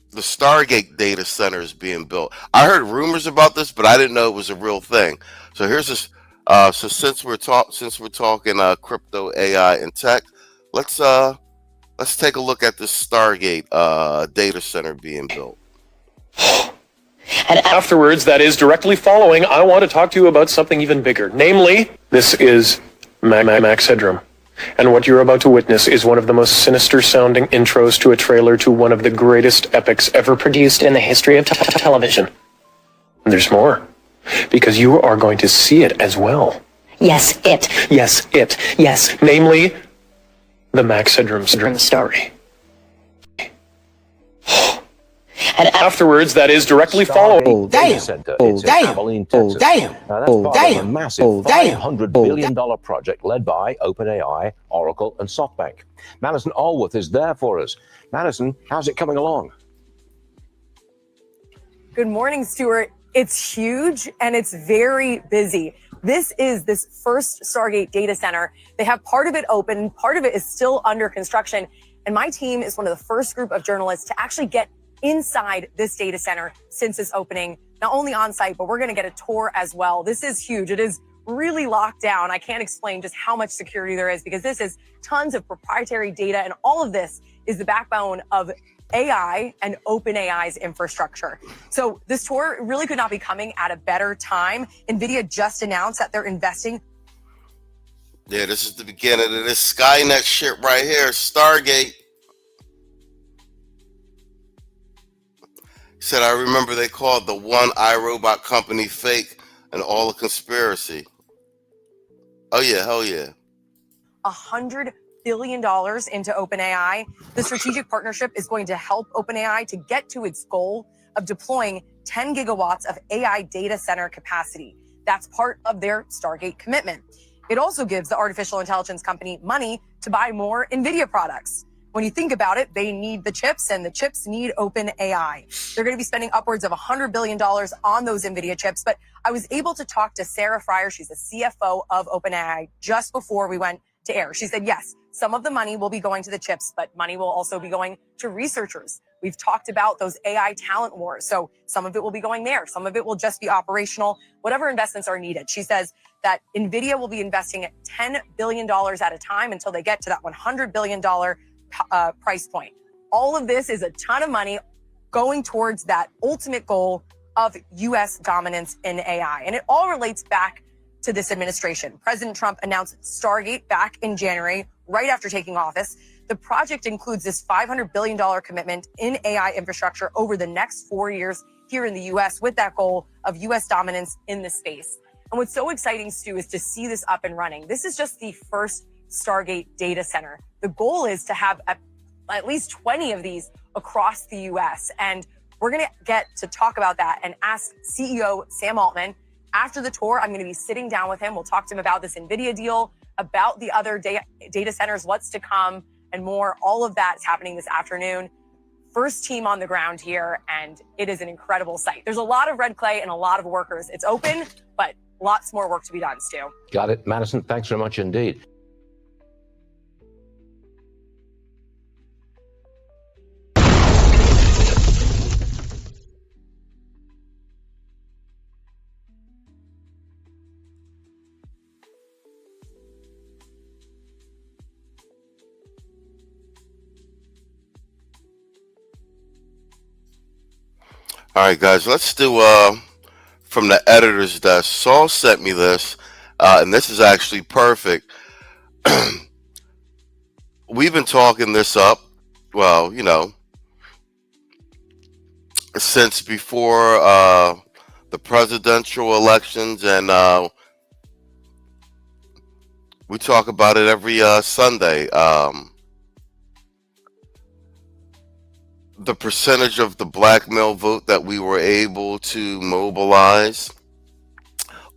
the Stargate data center is being built. I heard rumors about this, but I didn't know it was a real thing. So here's this. So since we're talking crypto, AI, and tech, let's take a look at this Stargate data center being built. And afterwards, that is directly following, I want to talk to you about something even bigger. Namely, this is Max Headroom. And what you're about to witness is one of the most sinister sounding intros to a trailer to one of the greatest epics ever produced in the history of television. And there's more, because you are going to see it as well. Yes, it. Yes, it. Yes. Namely, the Max Headroom story. And afterwards, that is directly following. Oh, damn. Oh, damn. Oh, damn. Oh, damn. A massive $500 billion project led by OpenAI, Oracle, and SoftBank. Madison Allworth is there for us. Madison, how's it coming along? Good morning, Stuart. It's huge and it's very busy. This is this first Stargate data center. They have part of it open, part of it is still under construction. And my team is one of the first group of journalists to actually get inside this data center since its opening, not only on site, but we're going to get a tour as well. This is huge. It is really locked down. I can't explain just how much security there is because this is tons of proprietary data. And all of this is the backbone of AI and OpenAI's infrastructure. So this tour really could not be coming at a better time. NVIDIA just announced that they're investing. Yeah, this is the beginning of this Skynet shit right here, Stargate. He said, I remember they called the one iRobot company fake and all a conspiracy. Oh yeah, hell yeah. $100 billion into OpenAI. The strategic partnership is going to help OpenAI to get to its goal of deploying 10 gigawatts of AI data center capacity. That's part of their Stargate commitment. It also gives the artificial intelligence company money to buy more NVIDIA products. When you think about it, they need the chips and the chips need OpenAI. They're going to be spending upwards of $100 billion on those NVIDIA chips. But I was able to talk to Sarah Fryer. She's the CFO of OpenAI just before we went to air. She said, yes, some of the money will be going to the chips, but money will also be going to researchers. We've talked about those AI talent wars. So some of it will be going there. Some of it will just be operational, whatever investments are needed. She says that NVIDIA will be investing at $10 billion at a time until they get to that $100 billion price point. All of this is a ton of money going towards that ultimate goal of U.S. dominance in AI. And it all relates back to this administration. President Trump announced Stargate back in January, right after taking office. The project includes this $500 billion commitment in AI infrastructure over the next 4 years here in the U.S. with that goal of U.S. dominance in this space. And what's so exciting, Stu, is to see this up and running. This is just the first Stargate data center. The goal is to have at least 20 of these across the U.S. And we're going to get to talk about that and ask CEO Sam Altman. After the tour, I'm going to be sitting down with him. We'll talk to him about this NVIDIA deal, about the other data centers, what's to come, and more. All of that is happening this afternoon. First team on the ground here, and it is an incredible site. There's a lot of red clay and a lot of workers. It's open, but lots more work to be done, Stu. Got it. Madison, thanks very much indeed. All right, guys, let's do from the editor's desk. Saul sent me this, and this is actually perfect. We've been talking this up, well, you know, since before the presidential elections, and we talk about it every Sunday. The percentage of the black male vote that we were able to mobilize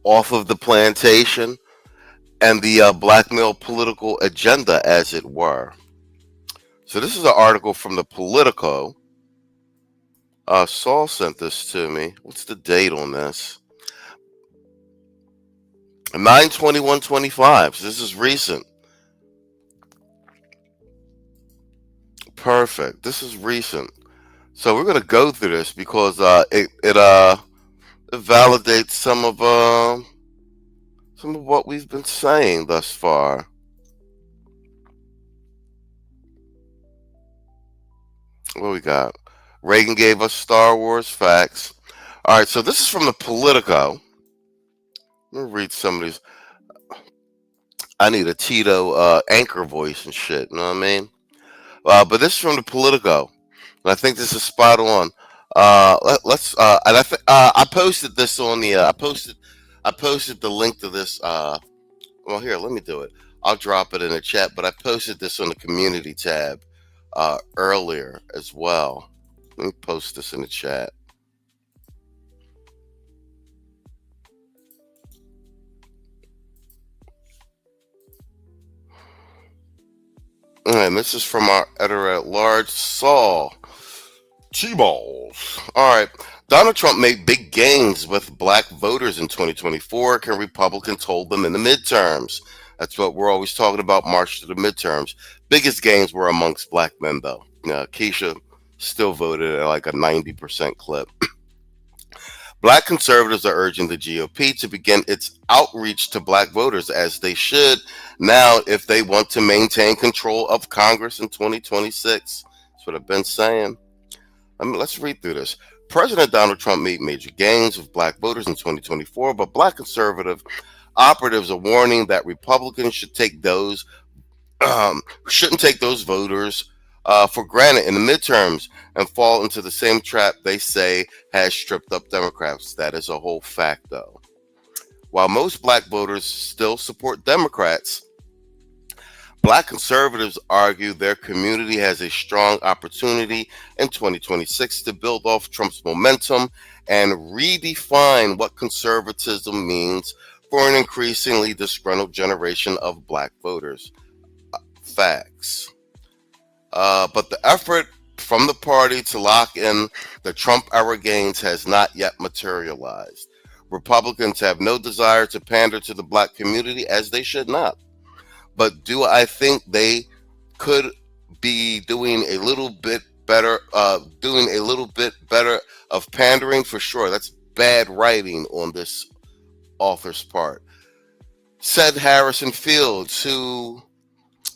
off of the plantation and the black male political agenda, as it were. So this is an article from the Politico. Saul sent this to me. What's the date on this? 9/21/25. So this is recent. Perfect. This is recent. So we're going to go through this because it validates some of what we've been saying thus far. What we got? Reagan gave us Star Wars facts. All right, so this is from the Politico. Let me read some of these. I need a Tito anchor voice and shit. You know what I mean? But this is from the Politico, and I think this is spot on. Let's and I posted this on the I posted the link to this. Well, here, let me do it. I'll drop it in the chat, but I posted this on the community tab earlier as well. Let me post this in the chat. And this is from our editor at large, Saul Cheeballs. All right. Donald Trump made big gains with black voters in 2024. Can Republicans hold them in the midterms? That's what we're always talking about, march to the midterms. Biggest gains were amongst black men, though. Keisha still voted at like a 90% clip. Black conservatives are urging the GOP to begin its outreach to black voters, as they should now if they want to maintain control of Congress in 2026. That's what I've been saying. Let's read through this. President Donald Trump made major gains with black voters in 2024, but black conservative operatives are warning that Republicans shouldn't take those voters for granted in the midterms and fall into the same trap they say has stripped up Democrats. That is a whole fact, though. While most black voters still support Democrats, black conservatives argue their community has a strong opportunity in 2026 to build off Trump's momentum and redefine what conservatism means for an increasingly disgruntled generation of black voters. Facts. But the effort from the party to lock in the Trump-era gains has not yet materialized. Republicans have no desire to pander to the black community, as they should not. But do I think they could be doing a little bit better of pandering? For sure. That's bad writing on this author's part. Said Harrison Fields, who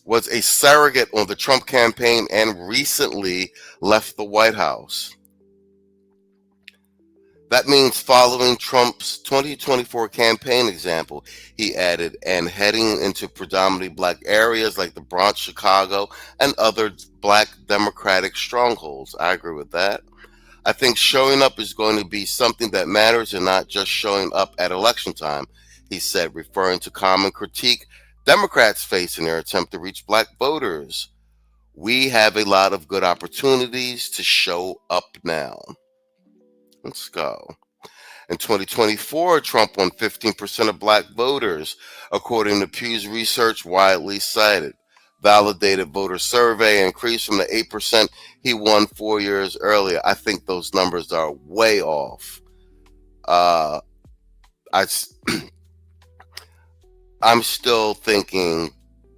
was a surrogate on the Trump campaign and recently left the White House. That means following Trump's 2024 campaign example, he added, and heading into predominantly black areas like the Bronx, Chicago, and other black Democratic strongholds. I agree with that. I think showing up is going to be something that matters and not just showing up at election time, he said, referring to common critique Democrats face in their attempt to reach black voters. We have a lot of good opportunities to show up now. Let's go. In 2024, Trump won 15% of black voters, according to Pew's research widely cited. Validated voter survey increased from the 8% he won 4 years earlier. I think those numbers are way off. I'm still thinking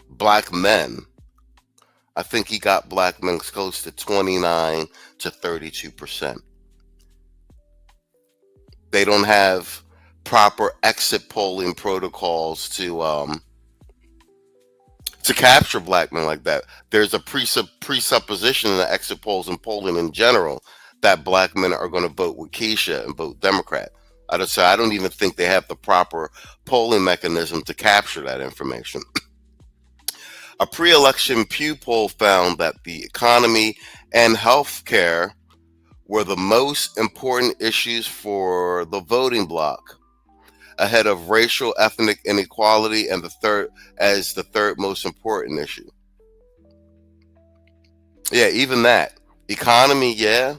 black men. I think he got black men close to 29 to 32%. They don't have proper exit polling protocols to capture black men like that. There's a presupposition in the exit polls and polling in general that black men are going to vote with Keisha and vote Democrat. I don't even think they have the proper polling mechanism to capture that information. A pre-election Pew poll found that the economy and healthcare were the most important issues for the voting bloc, ahead of racial ethnic inequality and the third most important issue. Yeah, even that. Economy, yeah.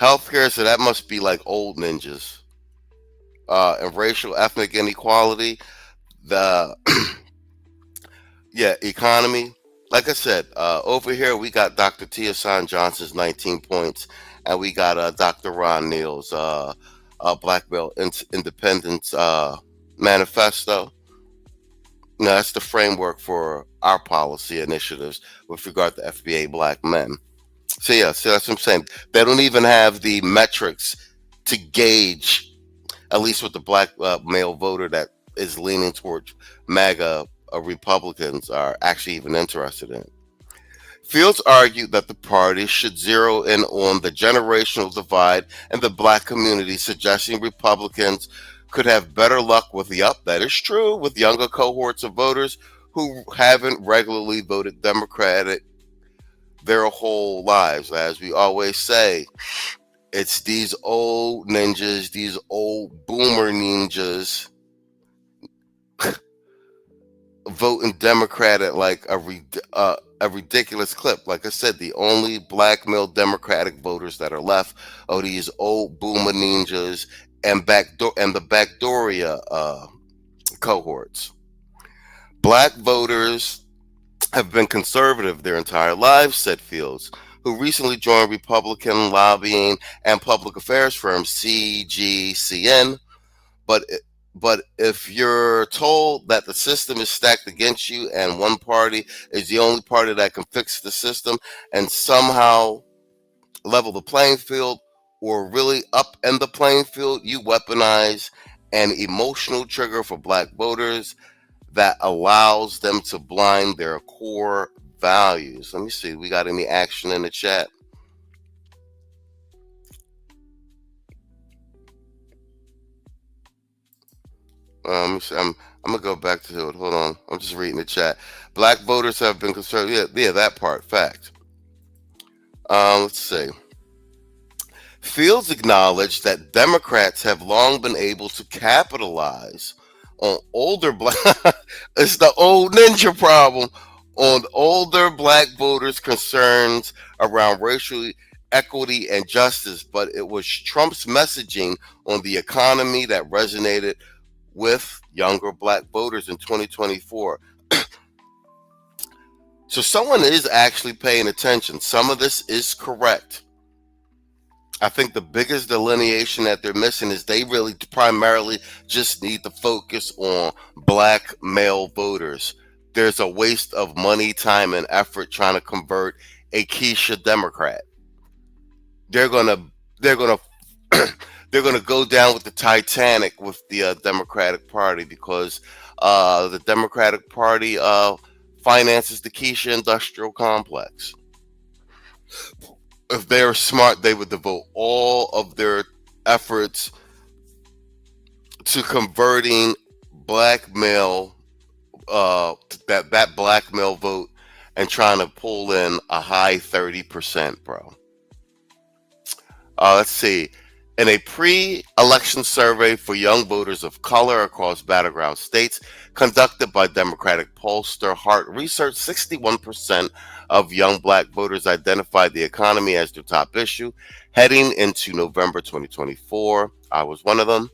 Healthcare, so that must be like old ninjas. And racial ethnic inequality, economy. Like I said, over here we got Dr. Tia Johnson's 19 points, and we got Dr. Ron Neal's Black Belt Independence Manifesto. Now, that's the framework for our policy initiatives with regard to FBA black men. So that's what I'm saying. They don't even have the metrics to gauge, at least with the black male voter that is leaning towards MAGA Republicans are actually even interested in it. Fields argued that the party should zero in on the generational divide in the black community, suggesting Republicans could have better luck with that is true, with younger cohorts of voters who haven't regularly voted Democratic their whole lives. As we always say, it's these old ninjas, these old boomer ninjas voting Democrat at like a ridiculous clip. Like I said, the only black male Democratic voters that are left are these old boomer ninjas and the backdooria cohorts. Black voters have been conservative their entire lives, said Fields, who recently joined Republican lobbying and public affairs firm 𝐔𝐘𝐒. But if you're told that the system is stacked against you and one party is the only party that can fix the system and somehow level the playing field or really upend the playing field, you weaponize an emotional trigger for black voters that allows them to blind their core values. Let me see, we got any action in the chat? I'm gonna go back to it. Hold on, I'm just reading the chat. Black voters have been conservative. Yeah, that part. Fact. Let's see. Fields acknowledged that Democrats have long been able to capitalize on older black. It's the old ninja problem on older black voters' concerns around racial equity and justice, but it was Trump's messaging on the economy that resonated with younger black voters in 2024. So someone is actually paying attention. Some of this is correct. I think the biggest delineation that they're missing is they really primarily just need to focus on black male voters. There's a waste of money, time, and effort trying to convert a 𝐶𝐿 Democrat. They're gonna go down with the Titanic with the Democratic Party because the Democratic Party finances the 𝐶𝐿 industrial complex. If they were smart, they would devote all of their efforts to converting black male, that black male vote, and trying to pull in a high 30%, bro. Let's see. In a pre-election survey for young voters of color across battleground states conducted by Democratic pollster Hart Research, 61% of young black voters identified the economy as their top issue heading into November 2024. I was one of them.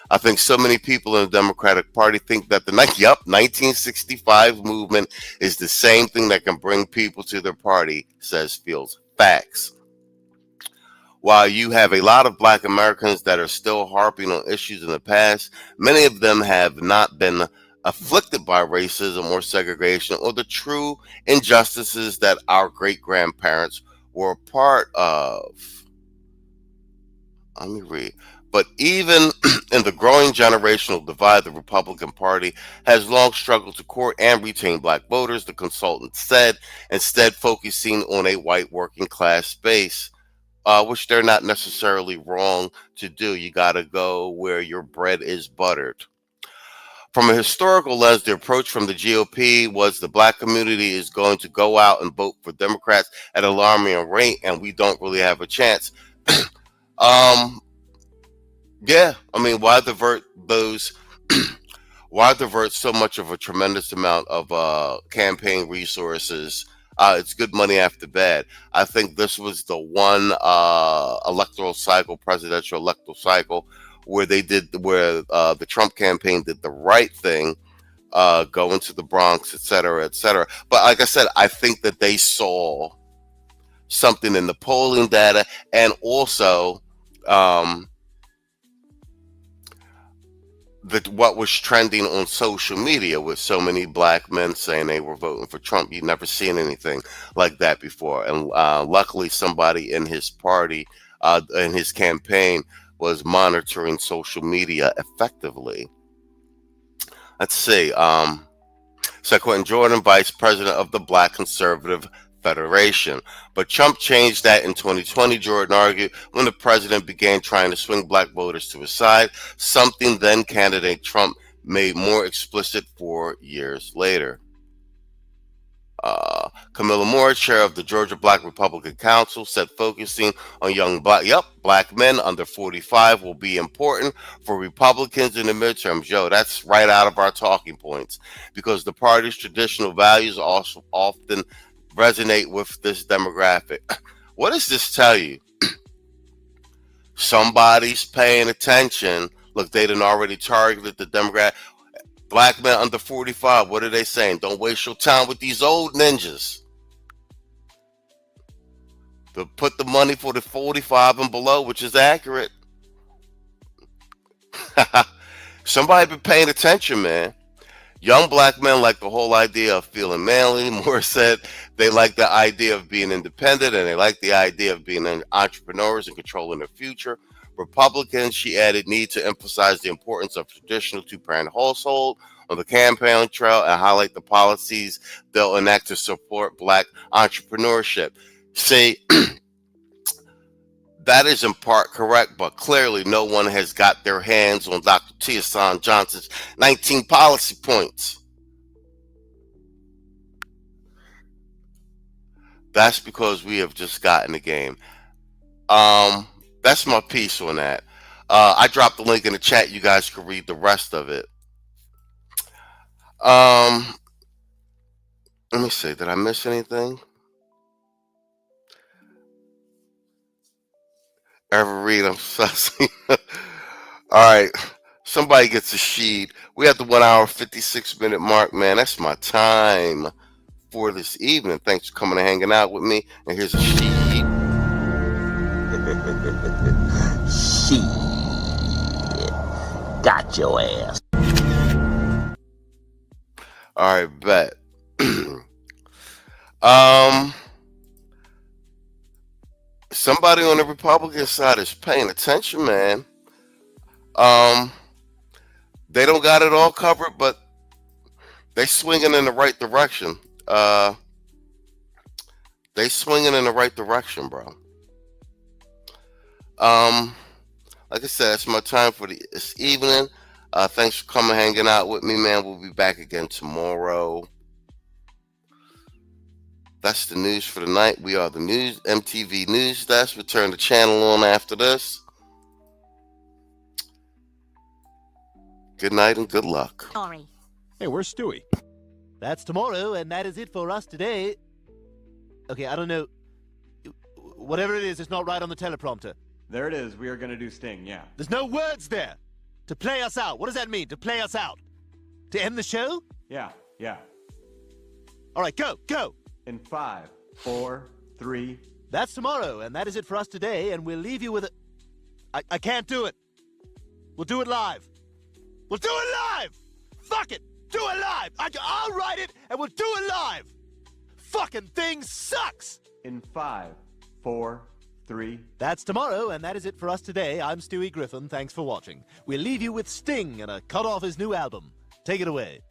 I think so many people in the Democratic Party think that the 1965 movement is the same thing that can bring people to their party, says Fields. Facts. While you have a lot of black Americans that are still harping on issues in the past, many of them have not been afflicted by racism or segregation or the true injustices that our great-grandparents were a part of. Let me read. But even in the growing generational divide, the Republican Party has long struggled to court and retain black voters, the consultant said, instead focusing on a white working class base. Which they're not necessarily wrong to do. You got to go where your bread is buttered. From a historical lens, the approach from the GOP was the black community is going to go out and vote for Democrats at an alarming rate, and we don't really have a chance. Yeah, I mean, why divert those? Why divert so much of a tremendous amount of campaign resources? It's good money after bad. I think this was the one presidential electoral cycle, where the Trump campaign did the right thing, going to the Bronx, et cetera, et cetera. But like I said, I think that they saw something in the polling data, and also what was trending on social media with so many black men saying they were voting for Trump. You'd never seen anything like that before. And luckily somebody in his party, in his campaign, was monitoring social media effectively. Let's see. So Quentin Jordan, vice president of the Black Conservative Federation. But Trump changed that in 2020, Jordan argued, when the president began trying to swing black voters to his side, something then candidate Trump made more explicit 4 years later. Camilla Moore, chair of the Georgia Black Republican Council, said focusing on young black men under 45 will be important for Republicans in the midterms. Yo, that's right out of our talking points, because the party's traditional values also often resonate with this demographic. What does this tell you? Somebody's paying attention. Look, they done already targeted the demographic. Black men under 45, what are they saying? Don't waste your time with these old ninjas. To put the money for the 45 and below, which is accurate. Somebody been paying attention, man. Young black men like the whole idea of feeling manly. Moore said they like the idea of being independent, and they like the idea of being entrepreneurs and controlling their future. Republicans, she added, need to emphasize the importance of traditional two-parent household on the campaign trail and highlight the policies they'll enact to support black entrepreneurship. See, that is in part correct, but clearly no one has got their hands on Dr. 𝐇𝐎𝐿 Johnson's 19 policy points. That's because we have just gotten the game. That's my piece on that. I dropped the link in the chat. You guys can read the rest of it. Let me see. Did I miss anything? Ever read? I'm sussing. All right. Somebody gets a sheet. We at the 1 hour, 56 minute mark, man. That's my time for this evening. Thanks for coming and hanging out with me. And here's a sheet. Shit. Got your ass. All right, bet. Somebody on the Republican side is paying attention, man. They don't got it all covered, but they swinging in the right direction. They swinging in the right direction, bro. Like I said, it's my time for this evening. Thanks for coming, hanging out with me, man. We'll be back again tomorrow. That's the news for the night. We are the news, MTV News Desk. We'll turn the channel on after this. Good night and good luck. Hey, where's Stewie? That's tomorrow, and that is it for us today. Okay, I don't know. Whatever it is, it's not right on the teleprompter. There it is. We are going to do Sting, yeah. There's no words there. To play us out. What does that mean, to play us out? To end the show? Yeah. All right, go. In 5, 4, 3. That's tomorrow, and that is it for us today, and we'll leave you with a... I can't do it. We'll do it live. We'll do it live! Fuck it! Do it live! I'll write it, and we'll do it live! Fucking thing sucks! In 5, 4, 3. That's tomorrow, and that is it for us today. I'm Stewie Griffin. Thanks for watching. We'll leave you with Sting and a cut off his new album. Take it away.